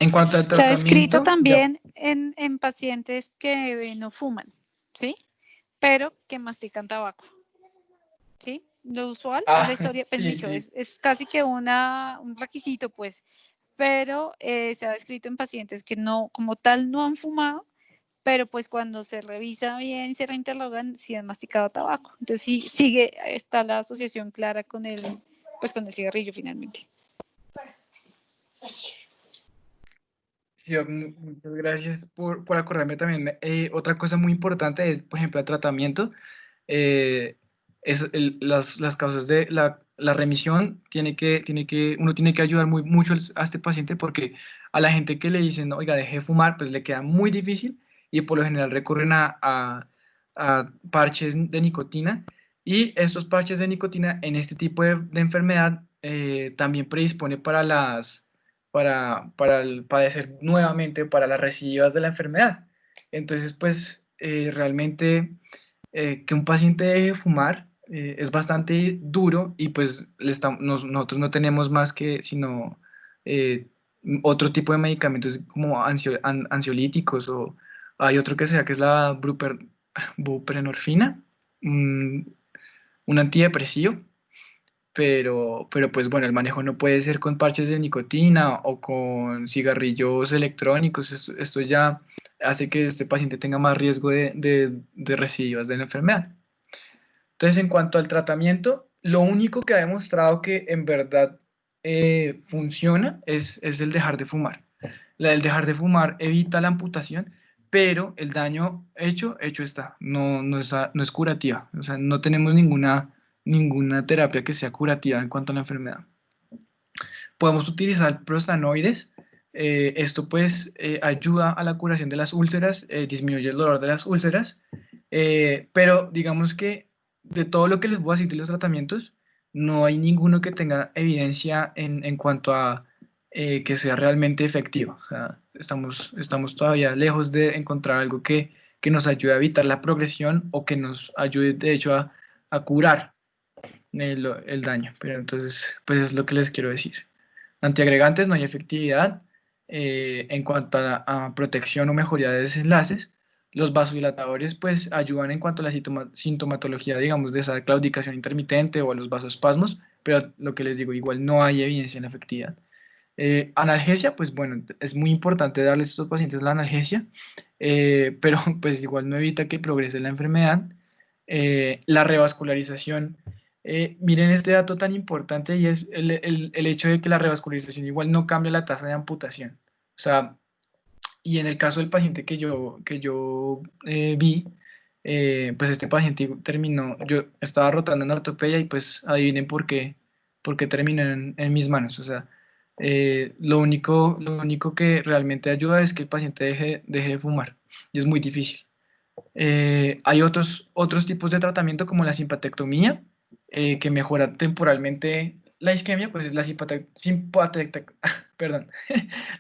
En cuanto al Se ha descrito tratamiento, ya. también en pacientes que no fuman, ¿sí? Pero que mastican tabaco, ¿sí? Lo usual es la historia, pues Sí, dicho, sí. es casi que un requisito, pues, pero se ha descrito en pacientes que no, como tal, no han fumado, pero pues cuando se revisa bien y se reinterrogan, sí han masticado tabaco. Entonces sí, está la asociación clara pues con el cigarrillo finalmente. Sí, muchas gracias por acordarme también. Otra cosa muy importante es, por ejemplo, el tratamiento. eh, las causas de la remisión, uno tiene que ayudar mucho a este paciente porque a la gente que le dicen, oiga, deje de fumar, pues le queda muy difícil y por lo general recurren a parches de nicotina, y estos parches de nicotina en este tipo de enfermedad también predispone para padecer nuevamente para las recidivas de la enfermedad. Entonces, pues realmente que un paciente deje de fumar es bastante duro, y pues nosotros no tenemos más que sino eh, otro tipo de medicamentos como ansiolíticos, o hay otro que sea que es la buprenorfina, un, un antidepresivo, pero pues bueno, el manejo no puede ser con parches de nicotina o con cigarrillos electrónicos. Esto ya hace que este paciente tenga más riesgo de recidivas de la enfermedad. Entonces, en cuanto al tratamiento, lo único que ha demostrado que en verdad funciona es el dejar de fumar. El dejar de fumar evita la amputación, pero el daño hecho está. No es curativa. O sea, no tenemos ninguna terapia que sea curativa en cuanto a la enfermedad. Podemos utilizar prostanoides. Esto pues ayuda a la curación de las úlceras, disminuye el dolor de las úlceras, pero digamos que de todo lo que les voy a decir de los tratamientos, no hay ninguno que tenga evidencia en cuanto a que sea realmente efectivo. O sea, estamos todavía lejos de encontrar algo que nos ayude a evitar la progresión o que nos ayude de hecho a curar el daño. Pero entonces, pues es lo que les quiero decir. Antiagregantes, no hay efectividad. En cuanto a protección o mejoría de desenlaces, los vasodilatadores pues ayudan en cuanto a la sintomatología, digamos, de esa claudicación intermitente o a los vasoespasmos, pero lo que les digo, igual no hay evidencia en la efectividad. Analgesia, pues bueno, es muy importante darles a estos pacientes la analgesia, pero pues igual no evita que progrese la enfermedad. La revascularización, miren este dato tan importante, y es el hecho de que la revascularización igual no cambia la tasa de amputación. O sea, y en el caso del paciente que yo vi, pues este paciente terminó, yo estaba rotando en ortopedia y pues adivinen por qué terminó en mis manos. O sea, lo único que realmente ayuda es que el paciente deje de fumar, y es muy difícil. Hay otros tipos de tratamiento como la simpatectomía, que mejora temporalmente la isquemia, pues es perdón.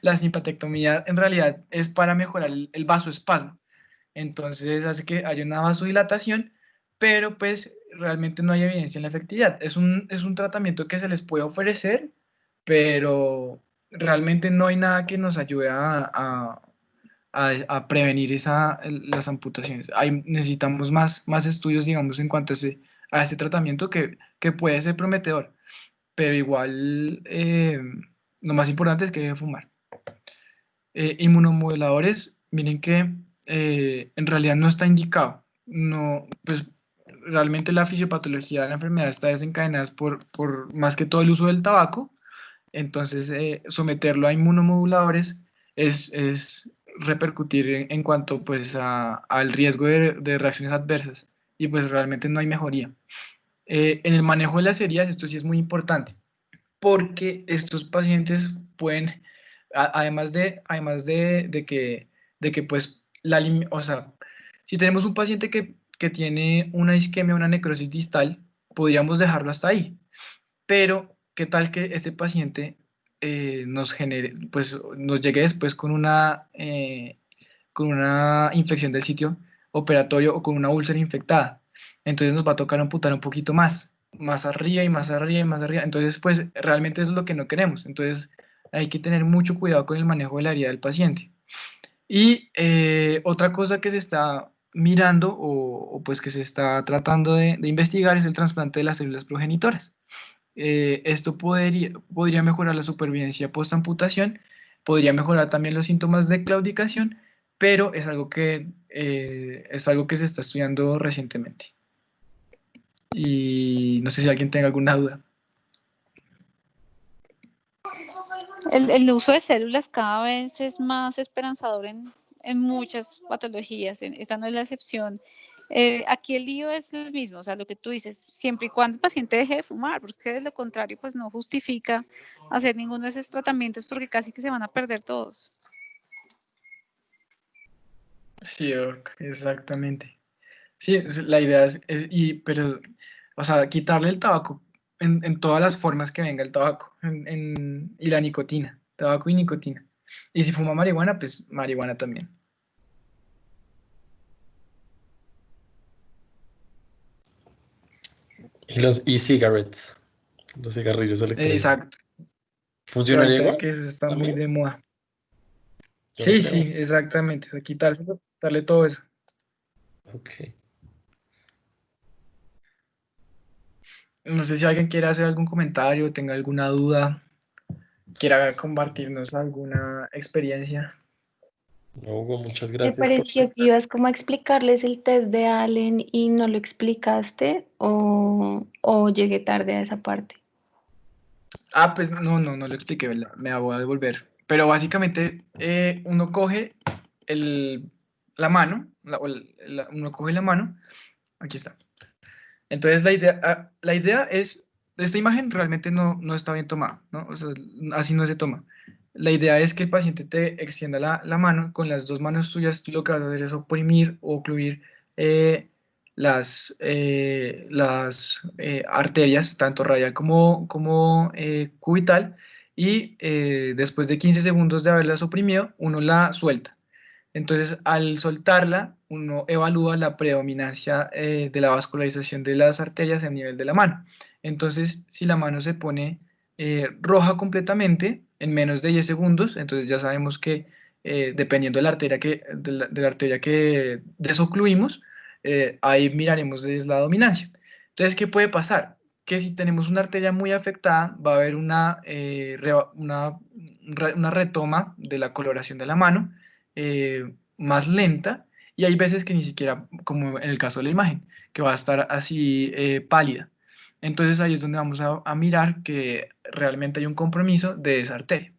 La simpatectomía en realidad es para mejorar el vasoespasmo. Entonces hace que haya una vasodilatación, pero pues realmente no hay evidencia en la efectividad. Es un tratamiento que se les puede ofrecer, pero realmente no hay nada que nos ayude a prevenir las amputaciones. Necesitamos más estudios, digamos, en cuanto a ese tratamiento que puede ser prometedor, pero igual Lo más importante es que deje de fumar. Inmunomoduladores, miren que en realidad no está indicado. No, pues realmente la fisiopatología de la enfermedad está desencadenada por más que todo el uso del tabaco. Entonces, someterlo a inmunomoduladores es repercutir en cuanto pues al riesgo de reacciones adversas y pues realmente no hay mejoría. En el manejo de las heridas, esto sí es muy importante porque estos pacientes pueden, además de que pues, o sea, si tenemos un paciente que tiene una isquemia, una necrosis distal, podríamos dejarlo hasta ahí, pero ¿qué tal que este paciente nos genere, pues nos llegue después con una infección del sitio operatorio o con una úlcera infectada? Entonces nos va a tocar amputar un poquito más arriba y más arriba y más arriba. Entonces, pues realmente eso es lo que no queremos. Entonces, hay que tener mucho cuidado con el manejo de la herida del paciente. Y otra cosa que se está mirando pues que se está tratando de investigar es el trasplante de las células progenitoras. Esto podría mejorar la supervivencia post-amputación, podría mejorar también los síntomas de claudicación, pero es algo que se está estudiando recientemente. Y no sé si alguien tenga alguna duda. El uso de células cada vez es más esperanzador en muchas patologías, esta no es la excepción. Aquí el lío es el mismo, o sea, lo que tú dices, siempre y cuando el paciente deje de fumar, porque de lo contrario, pues no justifica hacer ninguno de esos tratamientos porque casi que se van a perder todos. Sí, exactamente. Sí, la idea pero, o sea, quitarle el tabaco en todas las formas que venga el tabaco y la nicotina, tabaco y nicotina. Y si fuma marihuana, pues marihuana también. Y los e-cigarettes, los cigarrillos electrónicos. Exacto. Sí, ¿Funcionaría ahorita igual? que eso está muy También. de moda. Yo no Sí, sí, creo. exactamente. O sea, quitarle todo eso. Ok. No sé si alguien quiere hacer algún comentario, tenga alguna duda, quiera compartirnos alguna experiencia. No, Hugo, muchas Me gracias por... pareció que ibas como a explicarles el test de Allen y no lo explicaste o llegué tarde a esa parte. Ah, pues no lo expliqué, ¿verdad? Me la voy a devolver. Pero básicamente uno coge la mano, uno coge la mano, aquí está. Entonces la idea es, esta imagen realmente no está bien tomada, ¿no? O sea, así no se toma. La idea es que el paciente te extienda la mano, con las dos manos tuyas tú lo que vas a hacer es oprimir o ocluir eh, las arterias, tanto radial como cubital, y después de 15 segundos de haberlas oprimido, uno la suelta. Entonces, al soltarla, uno evalúa la predominancia de la vascularización de las arterias a nivel de la mano. Entonces, si la mano se pone roja completamente en menos de 10 segundos, entonces ya sabemos que dependiendo de la arteria que desocluimos, ahí miraremos desde la dominancia. Entonces, ¿qué puede pasar? Que si tenemos una arteria muy afectada, va a haber una retoma de la coloración de la mano más lenta y hay veces que ni siquiera, como en el caso de la imagen, que va a estar así pálida. Entonces ahí es donde vamos a mirar que realmente hay un compromiso de esa arteria.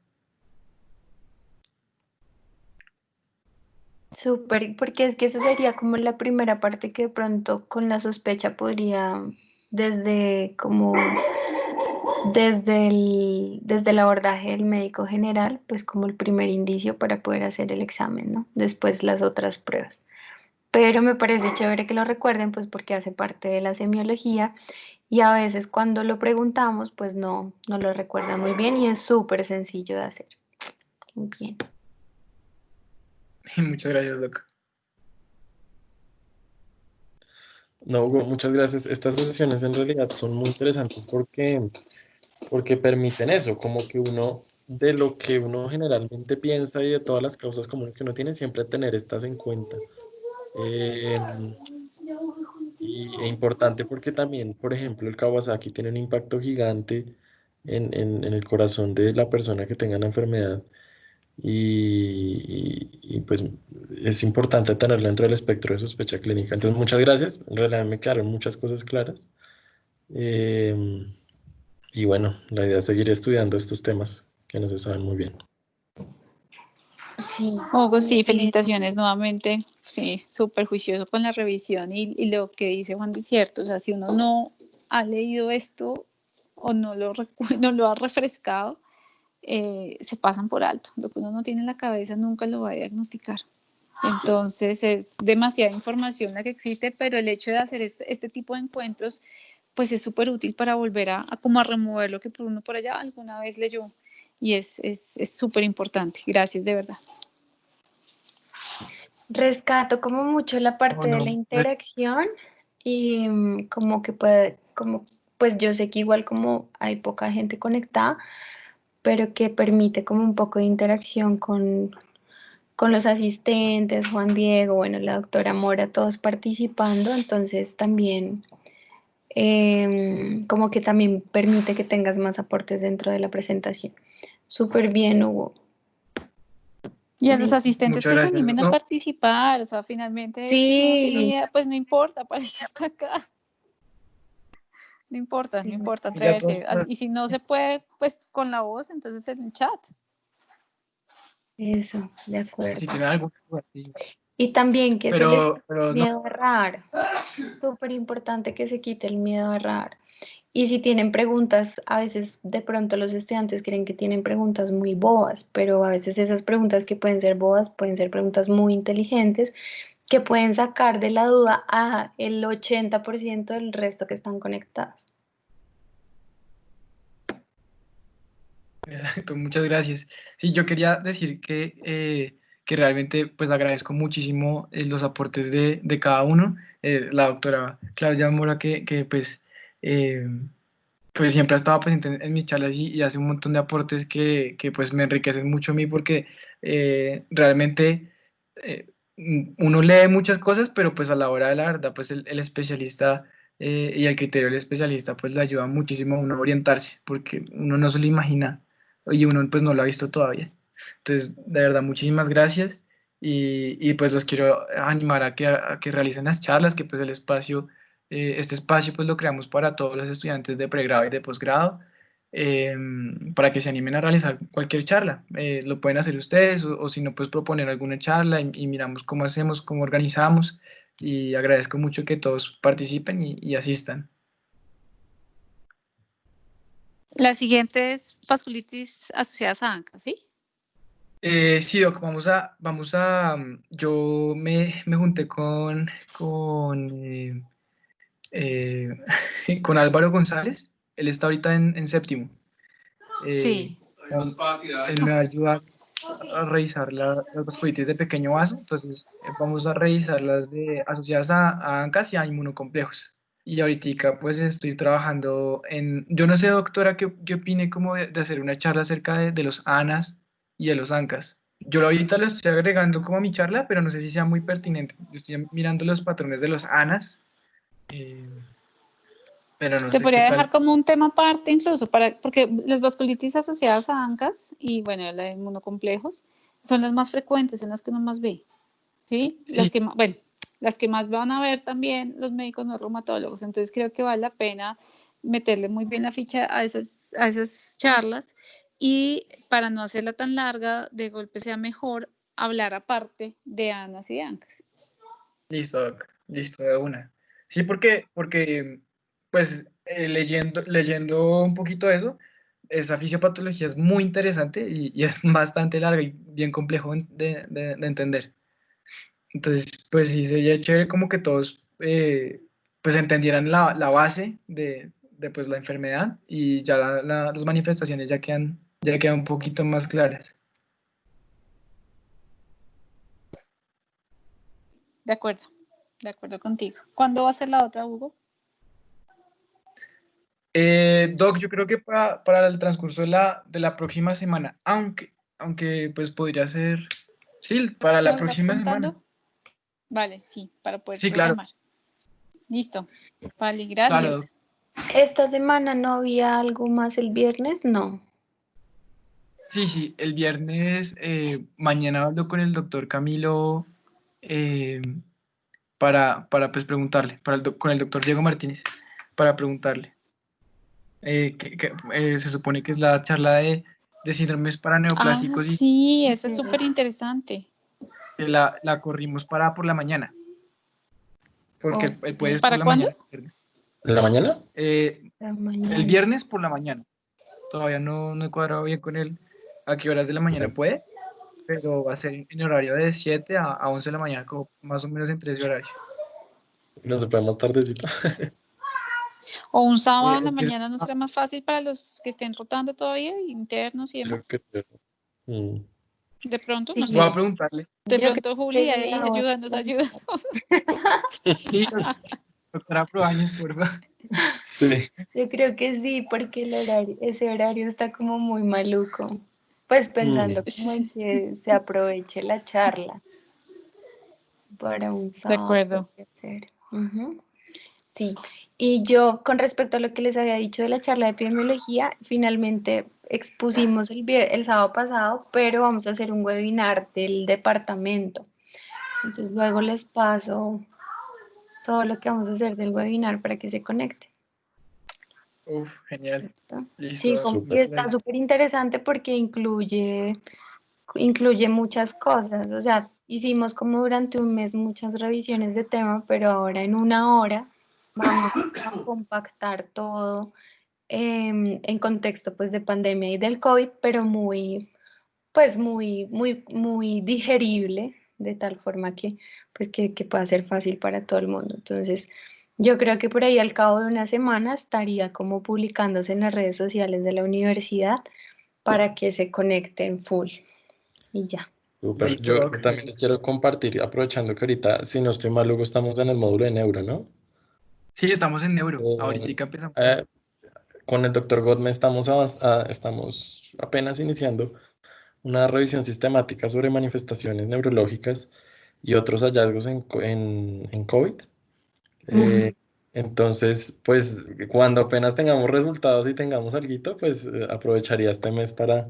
Súper, porque es que esa sería como la primera parte que de pronto con la sospecha podría, desde como, desde el abordaje del médico general, pues como el primer indicio para poder hacer el examen, ¿no? Después las otras pruebas. Pero me parece chévere que lo recuerden, pues porque hace parte de la semiología y a veces cuando lo preguntamos, pues no lo recuerdan muy bien y es súper sencillo de hacer. Muy bien. Muchas gracias, Doc. No, Hugo, muchas gracias. Estas sesiones en realidad son muy interesantes porque permiten eso, como que uno, de lo que uno generalmente piensa y de todas las causas comunes que uno tiene, siempre tener estas en cuenta. Eh, y es importante porque también, por ejemplo, el Kawasaki tiene un impacto gigante en el corazón de la persona que tenga la enfermedad y, pues es importante tenerlo dentro del espectro de sospecha clínica. Entonces, muchas gracias. En realidad me quedaron muchas cosas claras. Em, y bueno, la idea es seguir estudiando estos temas que no se saben muy bien. Sí, Hugo, sí, felicitaciones nuevamente. Sí, súper juicioso con la revisión y lo que dice Juan es cierto. O sea, si uno no ha leído esto o no lo, no lo ha refrescado, se pasan por alto. Lo que uno no tiene en la cabeza nunca lo va a diagnosticar. Entonces es demasiada información la que existe, pero el hecho de hacer este tipo de encuentros, pues es súper útil para volver a como a remover lo que uno por allá alguna vez leyó. Y es súper importante. Gracias, de verdad. rescato como mucho la parte de la Bueno, interacción y como que puede, como, pues yo sé que igual como hay poca gente conectada, pero que permite como un poco de interacción con los asistentes, Juan Diego, bueno, la doctora Mora, todos participando, entonces también como que también permite que tengas más aportes dentro de la presentación. Súper bien, Hugo. Y a los asistentes muchas que se gracias. animen a No, participar, o sea, finalmente si uno no tiene Sí, idea, pues no importa, para eso está acá. No importa, no sí, importa y ya todos, atreverse. Y si no se puede, pues con la voz, entonces en el chat. eso, de si acuerdo. tienen alguna duda, sí. Y también que se les quite Pero el no, miedo a errar. Súper importante que se quite el miedo a errar. Y si tienen preguntas, a veces de pronto los estudiantes creen que tienen preguntas muy bobas, pero a veces esas preguntas que pueden ser bobas pueden ser preguntas muy inteligentes que pueden sacar de la duda a el 80% del resto que están conectados. exacto, muchas gracias. Sí, yo quería decir que realmente pues agradezco muchísimo los aportes de cada uno. La doctora Claudia Mora eh, pues siempre ha estado presente en mis charlas y hace un montón de aportes que pues me enriquecen mucho a mí porque realmente uno lee muchas cosas, pero pues a la hora de la verdad pues el especialista y el criterio del especialista pues le ayuda muchísimo a uno a orientarse porque uno no se lo imagina y uno pues no lo ha visto todavía. Entonces, de verdad, muchísimas gracias y pues los quiero animar a que realicen las charlas, que pues el espacio este espacio pues lo creamos para todos los estudiantes de pregrado y de posgrado, para que se animen a realizar cualquier charla. Lo pueden hacer ustedes o si no, pues proponer alguna charla y miramos cómo hacemos, cómo organizamos. Y agradezco mucho que todos participen y asistan. La siguiente es vasculitis asociadas a ANCA, ¿sí? Sí, Doc, yo me junté eh, con Álvaro González. Él está ahorita en séptimo. Eh, Sí. él me va a ayudar a revisar las vasculitis de pequeño vaso, entonces vamos a revisar las asociadas a ANCAS y a inmunocomplejos. Y ahorita pues estoy trabajando yo no sé doctora qué opine como de hacer una charla acerca de los ANAS y de los ANCAS. Yo ahorita lo estoy agregando como a mi charla, pero no sé si sea muy pertinente. Yo estoy mirando los patrones de los ANAS, eh, pero no Se sé qué podría dejar tal. como un tema aparte incluso, porque las vasculitis asociadas a ANCAS y bueno, la de inmunocomplejos son las más frecuentes, son las que uno más ve, ¿sí? Sí, Bueno, las que más van a ver también los médicos no reumatólogos, entonces creo que vale la pena meterle muy bien la ficha a esas charlas y para no hacerla tan larga, de golpe sea mejor hablar aparte de ANAS y de ANCAS. listo, Doc. Listo, de una. Sí, porque pues leyendo un poquito de eso, esa fisiopatología es muy interesante y es bastante larga y bien complejo de entender. Entonces, pues sí, sería chévere como que todos pues entendieran la base de pues la enfermedad y ya las manifestaciones ya quedan un poquito más claras. De acuerdo contigo. ¿Cuándo va a ser la otra, Hugo? Doc, yo creo que para el transcurso de la próxima semana, aunque pues podría ser, sí, para la ¿Nos vas próxima semana. contando? Vale, sí, para poder Sí, claro, programar. Listo. Vale, claro, gracias. Doc. Esta semana no había algo más el viernes, no. Sí, el viernes, mañana hablo con el doctor Camilo eh, para pues preguntarle, con el doctor Diego Martínez, para preguntarle. Se supone que es la charla de síndromes Ah, paraneoplásicos y sí, esa es Ujú. súper interesante. que la corrimos para por la mañana, porque Oh, él puede por ¿Para la cuándo? mañana. El viernes. ¿En la mañana? la El mañana. viernes por la mañana. Todavía no he cuadrado bien con él a qué horas de la mañana puede, pero va a ser en horario de 7 a 11 de la mañana, como más o menos entre ese horario. No se puede más tardecito. O un sábado en la Empieza- mañana, ¿no será más fácil para los que estén rotando todavía, internos y Creo demás? que... mm. De pronto, no Sí, Voy a sé. preguntarle. De yo creo pronto, que Juli, es ahí la hora. ayúdanos. Sí, doctora Proañez, por favor. Sí. Yo creo que sí, porque ese horario está como muy maluco. Pues pensando Mm. como en que se aproveche la charla para un De sábado. acuerdo. Podría ser. Ujú. Sí, y yo con respecto a lo que les había dicho de la charla de epidemiología, finalmente expusimos el sábado pasado, pero vamos a hacer un webinar del departamento. Entonces luego les paso todo lo que vamos a hacer del webinar para que se conecten. Uf, genial. ¿Listo? Listo, Sí, y Súper. está súper interesante porque incluye muchas cosas. O sea, hicimos como durante un mes muchas revisiones de tema, pero ahora en una hora vamos a compactar todo en contexto pues de pandemia y del COVID, pero muy digerible, de tal forma que pues que pueda ser fácil para todo el mundo. Entonces, yo creo que por ahí al cabo de una semana estaría como publicándose en las redes sociales de la universidad para que se conecten full y ya. Súper. listo, Yo doc. también les quiero compartir, aprovechando que ahorita, si no estoy mal, luego estamos en el módulo de neuro, ¿no? Sí, estamos en neuro. Eh, Ahorita empezamos. eh, con el doctor Godme estamos apenas iniciando una revisión sistemática sobre manifestaciones neurológicas y otros hallazgos en COVID. Ujú. Eh, entonces, pues cuando apenas tengamos resultados y tengamos alguito, pues aprovecharía este mes para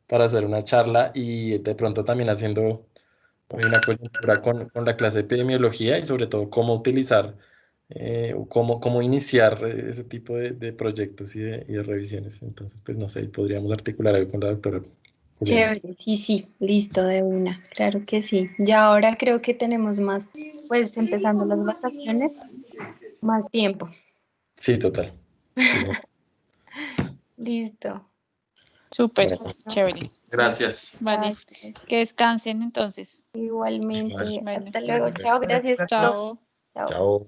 hacer una charla y de pronto también haciendo una coyuntura con la clase de epidemiología y sobre todo cómo utilizar o cómo iniciar ese tipo de proyectos y de revisiones. Entonces, pues no sé, podríamos articular algo con la doctora Juliana. Chévere, sí, listo de una, claro que sí. Ya ahora creo que tenemos más, pues empezando las vacaciones, más tiempo. Sí, total. Sí, sí. Listo. Súper, Bueno, chévere. gracias. Vale, Gracias. que descansen entonces. Igualmente. Igual. Bueno, Hasta luego. Chao. Gracias. Gracias, doc. chao. Chao. Chao.